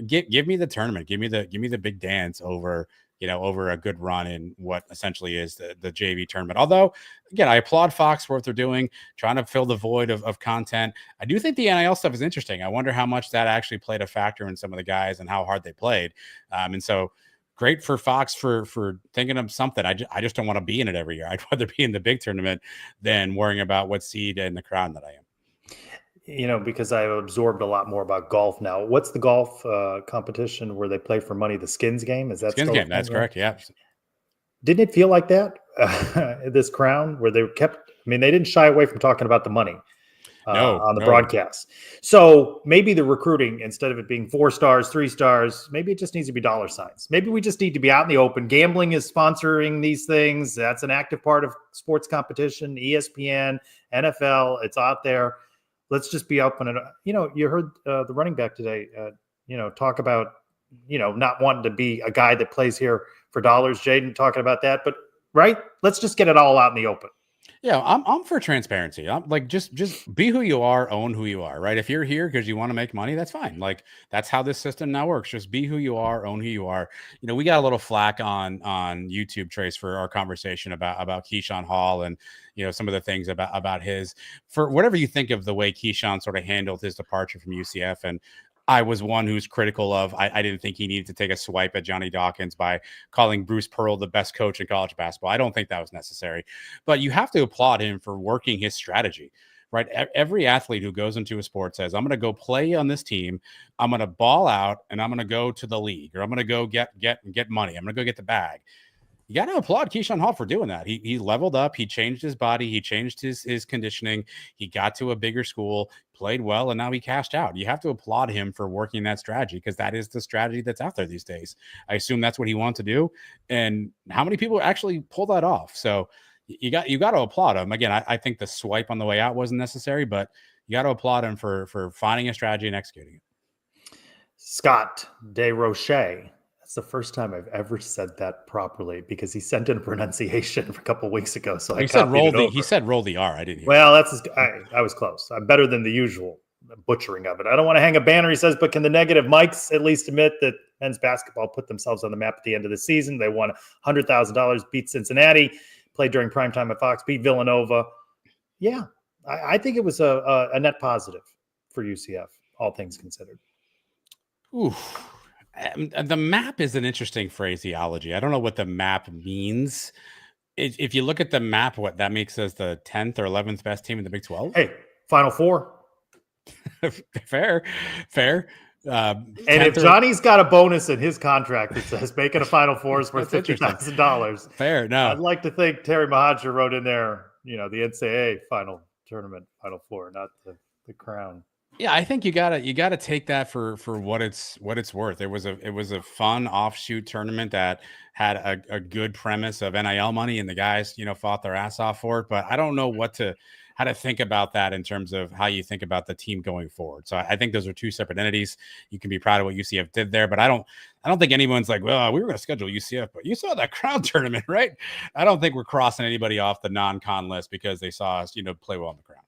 give me the tournament. Give me the big dance over a good run in what essentially is the JV tournament. Although, again, I applaud Fox for what they're doing, trying to fill the void of content. I do think the NIL stuff is interesting. I wonder how much that actually played a factor in some of the guys and how hard they played. And so great for Fox for thinking of something. I just don't want to be in it every year. I'd rather be in the big tournament than worrying about what seed in the Crown that I am. Because I've absorbed a lot more about golf now. What's the golf competition where they play for money? The Skins game? Is that Skins game? That's correct. Yeah. Didn't it feel like that? This Crown, where they kept, they didn't shy away from talking about the money on the broadcast. So maybe the recruiting, instead of it being 4 stars, 3 stars, maybe it just needs to be dollar signs. Maybe we just need to be out in the open. Gambling is sponsoring these things. That's an active part of sports competition. ESPN, NFL, it's out there. Let's just be open. And, you heard the running back today, talk about, not wanting to be a guy that plays here for dollars. Jaden talking about that, but right. Let's just get it all out in the open. Yeah, I'm for transparency. I'm like, just be who you are, own who you are, right? If you're here because you want to make money, that's fine. Like, that's how this system now works. Just be who you are, own who you are. We got a little flack on YouTube, Trace, for our conversation about Keyshawn Hall and some of the things about his, for whatever you think of the way Keyshawn sort of handled his departure from UCF. And I was one who's critical of, I didn't think he needed to take a swipe at Johnny Dawkins by calling Bruce Pearl the best coach in college basketball. I don't think that was necessary, but you have to applaud him for working his strategy, right? Every athlete who goes into a sport says, I'm going to go play on this team. I'm going to ball out and I'm going to go to the league, or I'm going to go get money. I'm going to go get the bag. You got to applaud Keyshawn Hall for doing that. He leveled up. He changed his body. He changed his conditioning. He got to a bigger school, played well, and now he cashed out. You have to applaud him for working that strategy, because that is the strategy that's out there these days. I assume that's what he wants to do. And how many people actually pull that off? So you got to applaud him. Again, I think the swipe on the way out wasn't necessary, but you got to applaud him for finding a strategy and executing it. Scott DeRoche. It's the first time I've ever said that properly, because he sent in a pronunciation a couple of weeks ago. So he said roll the R. I didn't hear. Well, I was close. I'm better than the usual butchering of it. I don't want to hang a banner. He says, but can the negative Mikes at least admit that men's basketball put themselves on the map at the end of the season? They won $100,000, beat Cincinnati, played during primetime at Fox, beat Villanova. Yeah, I think it was a net positive for UCF, all things considered. Ooh. The map is an interesting phraseology. I don't know what the map means. If you look at the map, what that makes us the 10th or 11th best team in the Big 12. Hey, Final Four. Fair. And if Johnny's got a bonus in his contract that says making a Final Four is worth $50,000. Fair. No, I'd like to think Terry Mahajer wrote in there, the NCAA Final Four, not the Crown. Yeah, I think you gotta take that for what it's worth. It was a fun offshoot tournament that had a good premise of NIL money, and the guys fought their ass off for it. But I don't know how to think about that in terms of how you think about the team going forward. So I think those are two separate entities. You can be proud of what UCF did there, but I don't think anyone's like, well, we were going to schedule UCF, but you saw that Crown tournament, right? I don't think we're crossing anybody off the non-con list because they saw us play well in the Crown.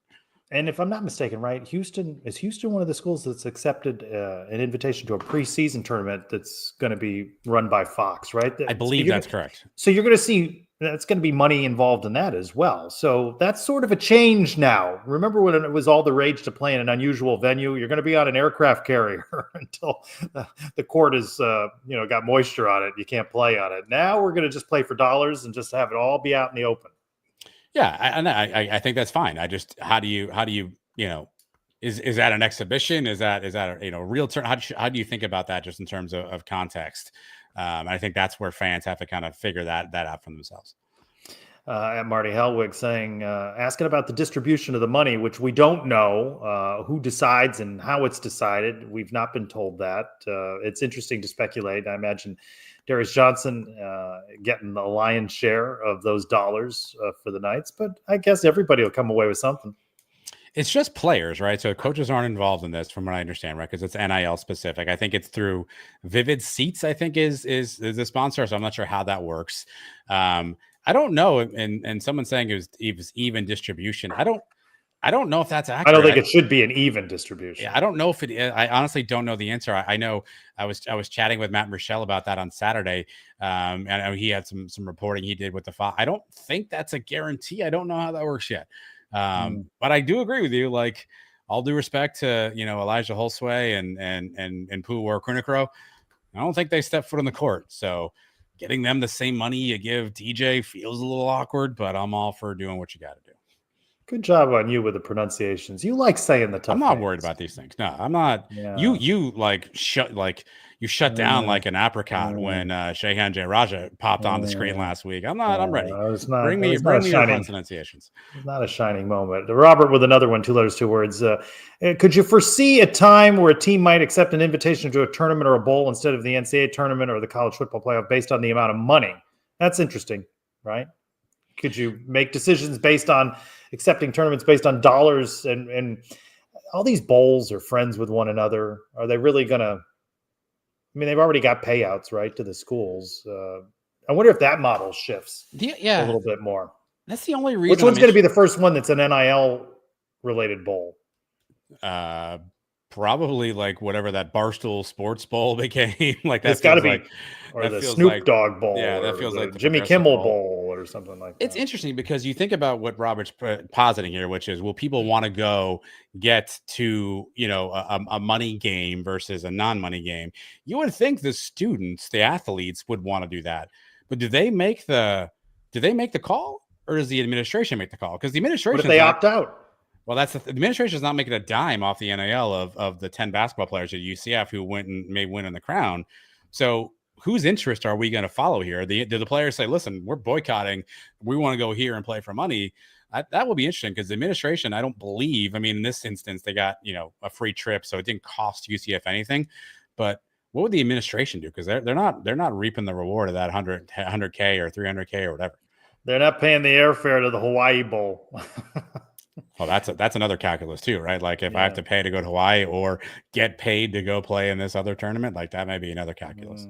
And if I'm not mistaken, right, Houston one of the schools that's accepted an invitation to a preseason tournament that's going to be run by Fox, right? I believe that's correct. So you're going to see That's going to be money involved in that as well. So that's sort of a change now. Remember when it was all the rage to play in an unusual venue? You're going to be on an aircraft carrier until the court is, got moisture on it. You can't play on it. Now we're going to just play for dollars and just have it all be out in the open. Yeah, I think that's fine. I just how do you is that an exhibition? Is that a real turn? How do you think about that just in terms of context? I think that's where fans have to kind of figure that out for themselves. At Marty Helwig saying, asking about the distribution of the money, which we don't know who decides and how it's decided. We've not been told that. It's interesting to speculate. I imagine Darius Johnson getting the lion's share of those dollars for the Knights, but I guess everybody will come away with something. It's just players, right? So coaches aren't involved in this, from what I understand, right? Because it's NIL specific. I think it's through Vivid Seats, I think is the sponsor. So I'm not sure how that works. I don't know. And someone saying it was even distribution. I don't know if that's accurate. I don't think it should be an even distribution. Yeah, I don't know if it. I honestly don't know the answer. I know I was chatting with Matt Michelle about that on Saturday, and he had some reporting he did with the file. I don't think that's a guarantee. I don't know how that works yet. But I do agree with you. Like, all due respect to Elijah Holsway and Puwar Kunikro, I don't think they step foot on the court. So getting them the same money you give DJ feels a little awkward, but I'm all for doing what you got to do. Good job on you with the pronunciations. You like saying the tough. I'm not names. Worried about these things. No, I'm not. Yeah. You shut down like an apricot when Shehan Jayaraja popped on the screen last week. I'm ready. Bring me your pronunciations. It's not a shining moment. Robert with another one, 2 letters, 2 words. Could you foresee a time where a team might accept an invitation to a tournament or a bowl instead of the NCAA tournament or the college football playoff based on the amount of money? That's interesting, right? Could you make decisions based on accepting tournaments based on dollars and all these bowls are friends with one another? Are they really going to? I mean, they've already got payouts, right, to the schools. I wonder if that model shifts a little bit more. That's the only reason. Which one's going to be the first one that's an NIL-related bowl? Probably like whatever that Barstool Sports Bowl became. Like that's got to be, or the Snoop Dogg Bowl. Yeah, that feels like the Jimmy Kimmel Bowl or something like that. It's interesting because you think about what Robert's positing here, which is, will people want to go get to a money game versus a non-money game? You would think the students, the athletes, would want to do that, but do they make the call, or does the administration make the call? Because the administration, what if they opt out? Well, the administration is not making a dime off the NIL of the 10 basketball players at UCF who may win in the crown. So whose interest are we going to follow here? Do the players say, listen, we're boycotting, we want to go here and play for money? That will be interesting, because the administration, I don't believe, in this instance, they got, a free trip, so it didn't cost UCF anything. But what would the administration do? Because they're not reaping the reward of that $100K or $300K or whatever. They're not paying the airfare to the Hawaii Bowl. Well, that's another calculus too, right? Like if I have to pay to go to Hawaii or get paid to go play in this other tournament, like that may be another calculus.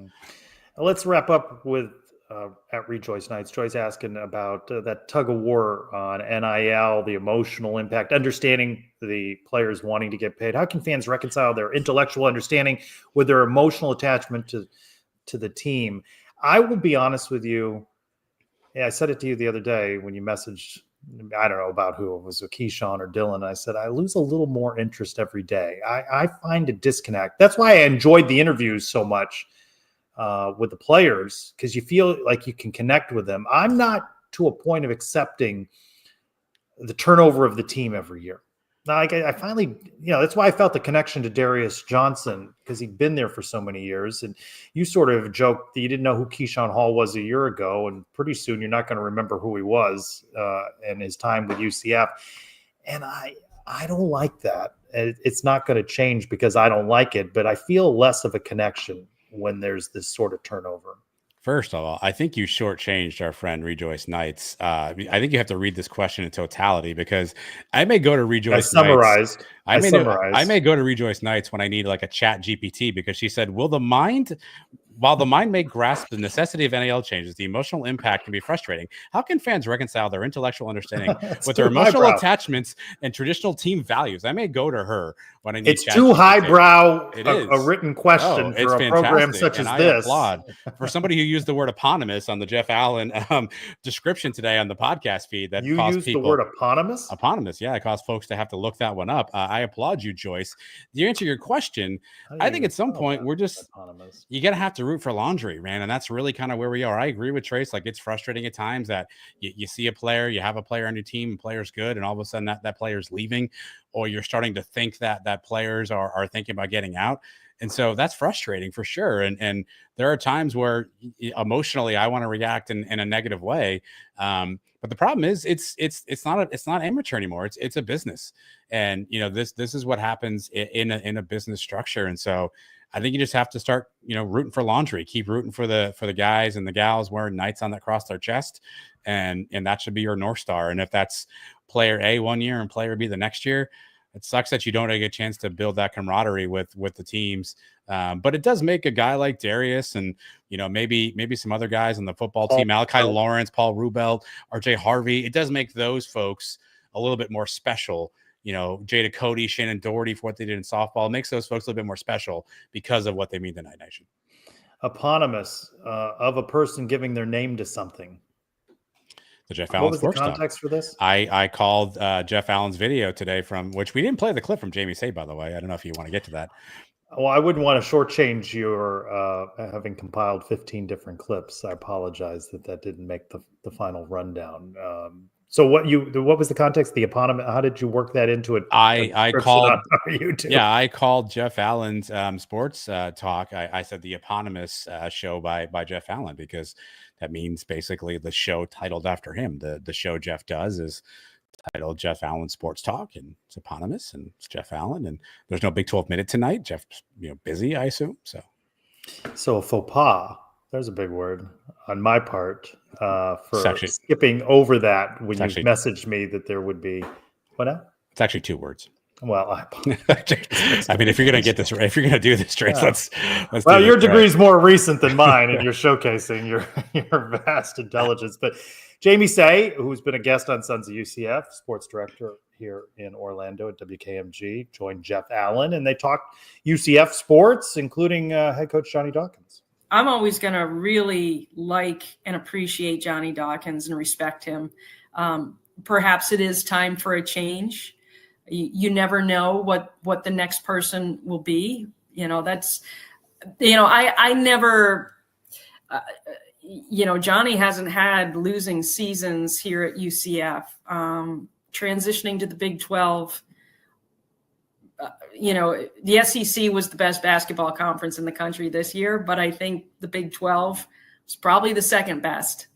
Let's wrap up with at Rejoice Nights. Joyce asking about that tug of war on NIL, the emotional impact, understanding the players wanting to get paid. How can fans reconcile their intellectual understanding with their emotional attachment to the team? I will be honest with you. Yeah, I said it to you the other day when you messaged. I don't know about who it was, Keyshawn or Dylan. I said, I lose a little more interest every day. I find a disconnect. That's why I enjoyed the interviews so much with the players, because you feel like you can connect with them. I'm not to a point of accepting the turnover of the team every year. Now, I finally, that's why I felt the connection to Darius Johnson, because he'd been there for so many years. And you sort of joked that you didn't know who Keyshawn Hall was a year ago, and pretty soon you're not going to remember who he was and his time with UCF. And I don't like that. It's not going to change because I don't like it, but I feel less of a connection when there's this sort of turnover. First of all, I think you shortchanged our friend Rejoice Nights. I think you have to read this question in totality, because I may go to Rejoice Nights. I may go to Rejoice Nights when I need like a chat GPT, because she said, will the mind While the mind may grasp the necessity of NIL changes, the emotional impact can be frustrating. How can fans reconcile their intellectual understanding with their emotional attachments and traditional team values? I may go to her when I need. It's too highbrow it is a written question for a program such as this. I applaud for somebody who used the word eponymous on the Jeff Allen description today on the podcast feed. That you caused used people, the word eponymous. Eponymous, yeah, it caused folks to have to look that one up. I applaud you, Joyce. To answer your question, I think at some point we're just you gotta have to root for laundry, man, and that's really kind of where we are. I agree with Trace. Like, it's frustrating at times that you see a player, you have a player on your team, and player's good, and all of a sudden that player's leaving, or you're starting to think that players are thinking about getting out. And so that's frustrating for sure. And there are times where emotionally I want to react in a negative way. But the problem is it's not amateur anymore. It's a business. And this is what happens in a business structure. And so I think you just have to start, rooting for laundry, keep rooting for the guys and the gals wearing knights on that across their chest. And that should be your North Star. And if that's player A one year and player B the next year, it sucks that you don't get a chance to build that camaraderie with the teams. But it does make a guy like Darius and, maybe some other guys on the football team, Malachi Lawrence, Paul Rubel, RJ Harvey. It does make those folks a little bit more special. Jada Cody, Shannon Doherty for what they did in softball. It makes those folks a little bit more special because of what they mean to Night Nation. Eponymous of a person giving their name to something. The Jeff Allen Sports Talk. What was the context for this? I called Jeff Allen's video today from which we didn't play the clip from Jamie Say, by the way. I don't know if you want to get to that. Well, I wouldn't want to shortchange your having compiled 15 different clips. I apologize that didn't make the final rundown. So what was the context? The eponymous. How did you work that into it? I called YouTube. Yeah, I called Jeff Allen's sports talk. I said the eponymous show by Jeff Allen, because that means basically the show titled after him. The show Jeff does is titled Jeff Allen Sports Talk, and it's eponymous, and it's Jeff Allen, and there's no Big 12 Minute tonight. Jeff's busy, I assume. So a faux pas. There's a big word on my part for skipping over that when you messaged me that there would be what now? It's actually 2 words. Well, I mean, if you're gonna get this, if you're gonna do this, Trace, let's. Well, your degree is more recent than mine, and you're showcasing your vast intelligence. But Jamie Say, who's been a guest on Sons of UCF, sports director here in Orlando at WKMG, joined Jeff Allen, and they talked UCF sports, including head coach Johnny Dawkins. I'm always going to really like and appreciate Johnny Dawkins and respect him. Perhaps it is time for a change. You never know what the next person will be. I never, Johnny hasn't had losing seasons here at UCF. Transitioning to the Big 12, the SEC was the best basketball conference in the country this year, but I think the Big 12 was probably the second best.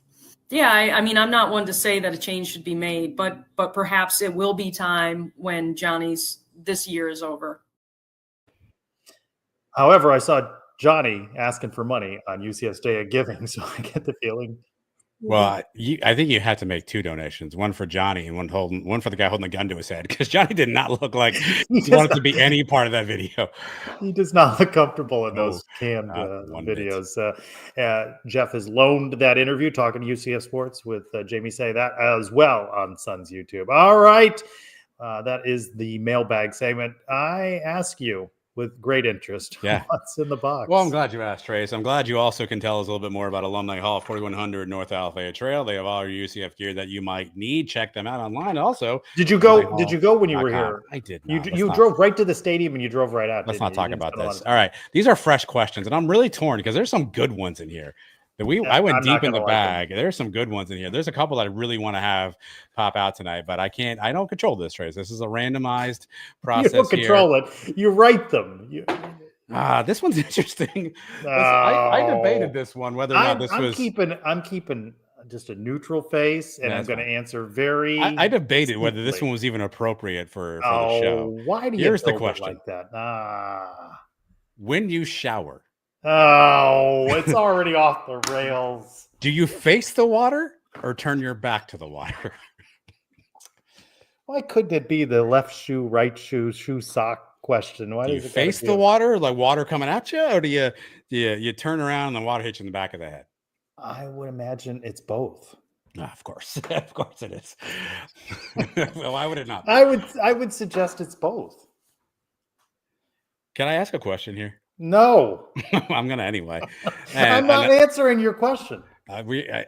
Yeah, I mean, I'm not one to say that a change should be made, but perhaps it will be time when Johnny's this year is over. However, I saw Johnny asking for money on UCF's Day of Giving, so I get the feeling. Well, I think you had to make 2 donations, one for Johnny and one for the guy holding the gun to his head, because Johnny did not look like he wanted to be any part of that video. He does not look comfortable in those canned videos. Jeff has loaned that interview talking to UCF Sports with Jamie Say, that as well on Sun's YouTube. All right. That is the mailbag segment. I ask you with great interest. Yeah. What's in the box? Well, I'm glad you asked, Trace. I'm glad you also can tell us a little bit more about Alumni Hall, 4100 North Alafaya Trail. They have all your UCF gear that you might need. Check them out online. Also, did you go when you were here? I did. You drove right to the stadium and you drove right out. Let's not talk about this. All right. These are fresh questions, and I'm really torn because there's some good ones in here. I went deep in the bag. There's some good ones in here. There's a couple that I really want to have pop out tonight, but I can't. I don't control this, Trace. This is a randomized process. You don't control it. You write them. This one's interesting. I debated this one whether or not this was. I'm keeping just a neutral face, and I'm going to answer very. I debated whether this one was even appropriate for the show. Why do you? Here's the question. Like that? When you shower. Oh, it's already off the rails. Do you face the water or turn your back to the water? Why couldn't it be the left shoe, right shoe, shoe sock question. Why do you does it face the water, like water coming at you, or do you turn around and the water hits you in the back of the head? I would imagine it's both. Of course, of course it is. Well, why would it not be? I would suggest it's both. Can I ask a question here? No. I'm gonna anyway. I'm not answering your question.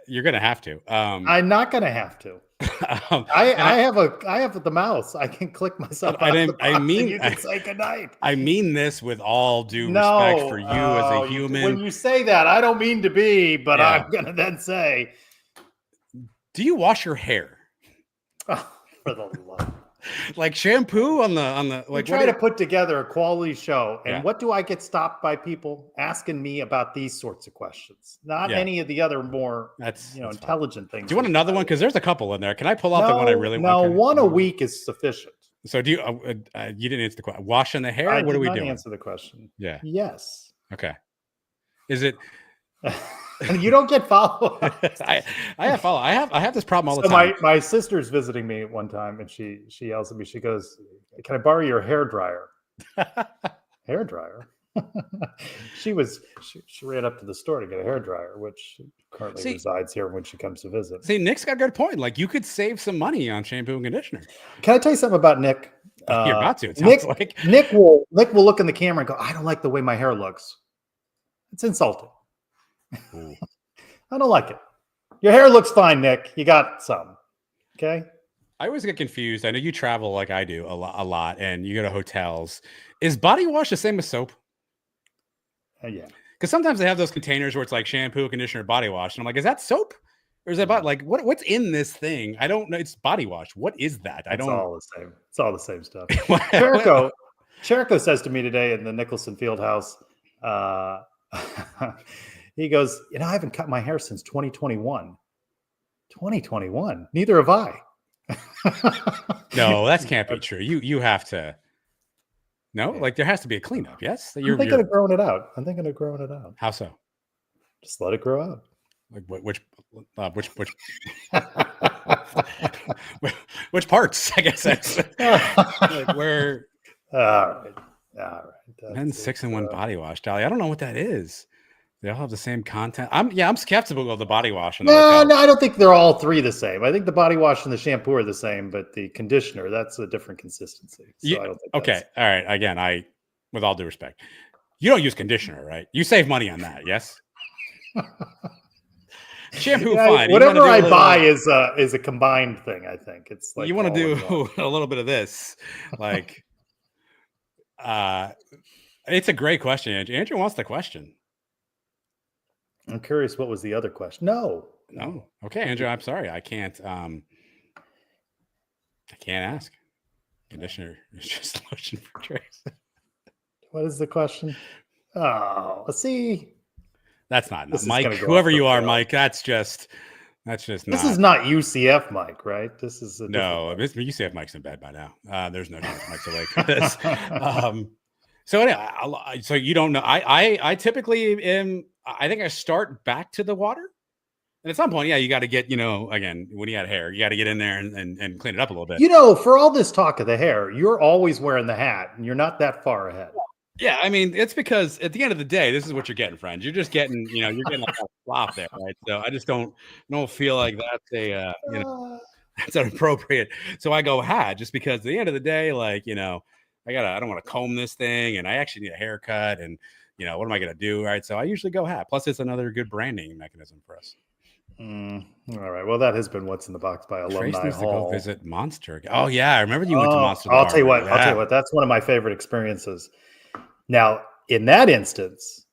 You're gonna have to. I'm not gonna have to. I have the mouse. I can click myself. I mean, you can say goodnight. I mean this with all due respect for you as a human. When you say that, I don't mean to be, but I'm gonna then say, do you wash your hair? Oh, for the love. Like shampoo on the like. We try to put together a quality show, and what do I get stopped by people asking me about these sorts of questions? Not any of the other more intelligent things. Do you want another one? Because there's a couple in there. Can I pull out the one I really want? No, one a week is sufficient. So do you? You didn't answer the question. Washing the hair. What are we doing? Answer the question. Yeah. Yes. Okay. Is it? You don't get follow. I have follow. I have this problem all the time. My sister's visiting me at one time, and she yells at me. She goes, "Can I borrow your hair dryer?" Hair dryer. She ran up to the store to get a hair dryer, which currently resides here when she comes to visit. See, Nick's got a good point. Like, you could save some money on shampoo and conditioner. Can I tell you something about Nick? You're about to. Nick will look in the camera and go, "I don't like the way my hair looks." It's insulting. I don't like it. Your hair looks fine, Nick. You got some. Okay. I always get confused. I know you travel like I do a lot, and you go to hotels. Is body wash the same as soap? Yeah. Because sometimes they have those containers where it's like shampoo, conditioner, body wash, and I'm like, is that soap? Or is that what's in this thing? I don't know. It's body wash. What is that? It's all the same. It's all the same stuff. Cherico says to me today in the Nicholson Fieldhouse, he goes, I haven't cut my hair since 2021. 2021? Neither have I. No, that can't be true. You have to. No, like there has to be a cleanup. Yes, I'm thinking of growing it out. How so? Just let it grow out. Like which parts? I guess that's like where. All right. Men 6-in-1 body wash, Dolly. I don't know what that is. They all have the same content. I'm skeptical of the body wash. No, I don't think they're all three the same. I think the body wash and the shampoo are the same, but the conditioner, that's a different consistency. So I don't think okay. All right. Again, with all due respect, you don't use conditioner, right? You save money on that, yes? Shampoo, fine. Whatever I buy is a combined thing, I think. It's like you want to do a little bit of this. Like it's a great question, Andrew. Andrew wants the question. I'm curious, what was the other question? No. Okay, Andrew, I'm sorry. I can't ask. Conditioner is just lotion for trays. What is the question? Oh, see. That's not Mike. Whoever you are, Mike, that's just This is not UCF Mike, right? This is UCF Mike's in bed by now. There's no chance Mike's awake for this. So anyway, so you don't know. I typically am. I think I start back to the water, and at some point, you got to get again when you got hair, you got to get in there and clean it up a little bit. For all this talk of the hair, you're always wearing the hat, and you're not that far ahead. Yeah, I mean, it's because at the end of the day, this is what you're getting, friends. You're just getting, you're getting like a flop there, right? So I just don't feel like that's that's inappropriate. So I go hat just because at the end of the day, like, I don't want to comb this thing, and I actually need a haircut, and what am I gonna do, right? So I usually go hat. Plus, it's another good branding mechanism for us. All right. Well, that has been What's in the Box by Alumni Trace needs Hall. to go visit Monster. Oh yeah, I remember you went to Monster. I'll tell you what. That's one of my favorite experiences. Now, in that instance,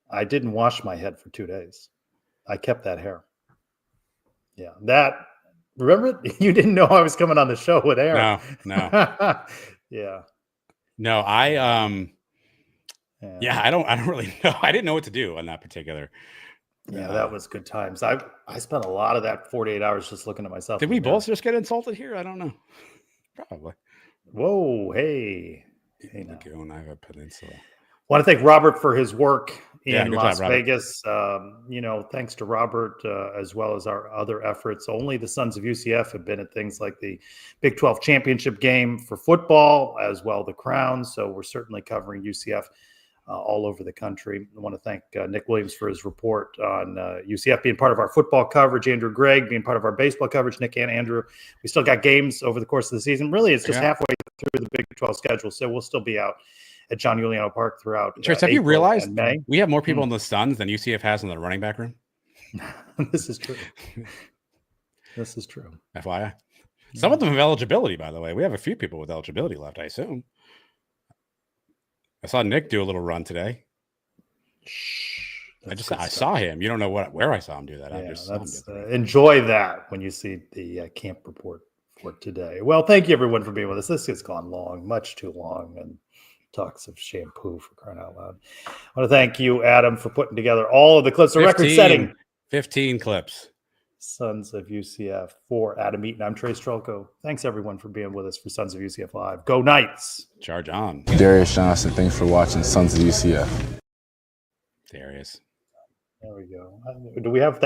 I didn't wash my head for 2 days. I kept that hair. Yeah, remember it? You didn't know I was coming on the show with hair. No. Yeah. No, I don't really know. I didn't know what to do on that particular. Yeah, that was good times. I spent a lot of that 48 hours just looking at myself. Did we both just get insulted here? I don't know. Probably. Whoa, hey. Lagoon, I have a peninsula. Want to thank Robert for his work in Las job, Vegas. Thanks to Robert, as well as our other efforts. Only the Sons of UCF have been at things like the Big 12 championship game for football, as well the Crown. So we're certainly covering UCF all over the country. I want to thank Nick Williams for his report on UCF being part of our football coverage, Andrew Gregg being part of our baseball coverage, Nick and Andrew. We still got games over the course of the season. Really, it's just halfway through the Big 12 schedule, so we'll still be out at John Juliano Park throughout Tris, have you April realized and May. We have more people in the Suns than UCF has in the running back room? This is true. This is true. FYI. Some of them have eligibility, by the way. We have a few people with eligibility left, I assume. I saw Nick do a little run today. I saw him. You don't know where I saw him do that. Yeah, I just saw him do that. Enjoy that when you see the camp report for today. Well, thank you everyone for being with us. This has gone long, much too long, and talks of shampoo, for crying out loud. I want to thank you, Adam, for putting together all of the clips. The record-setting 15 clips. Sons of UCF for Adam Eaton. I'm Trey Strelko. Thanks everyone for being with us for Sons of UCF Live. Go Knights! Charge on. Darius Johnson, thanks for watching Sons of UCF. Darius. There we go. Do we have that?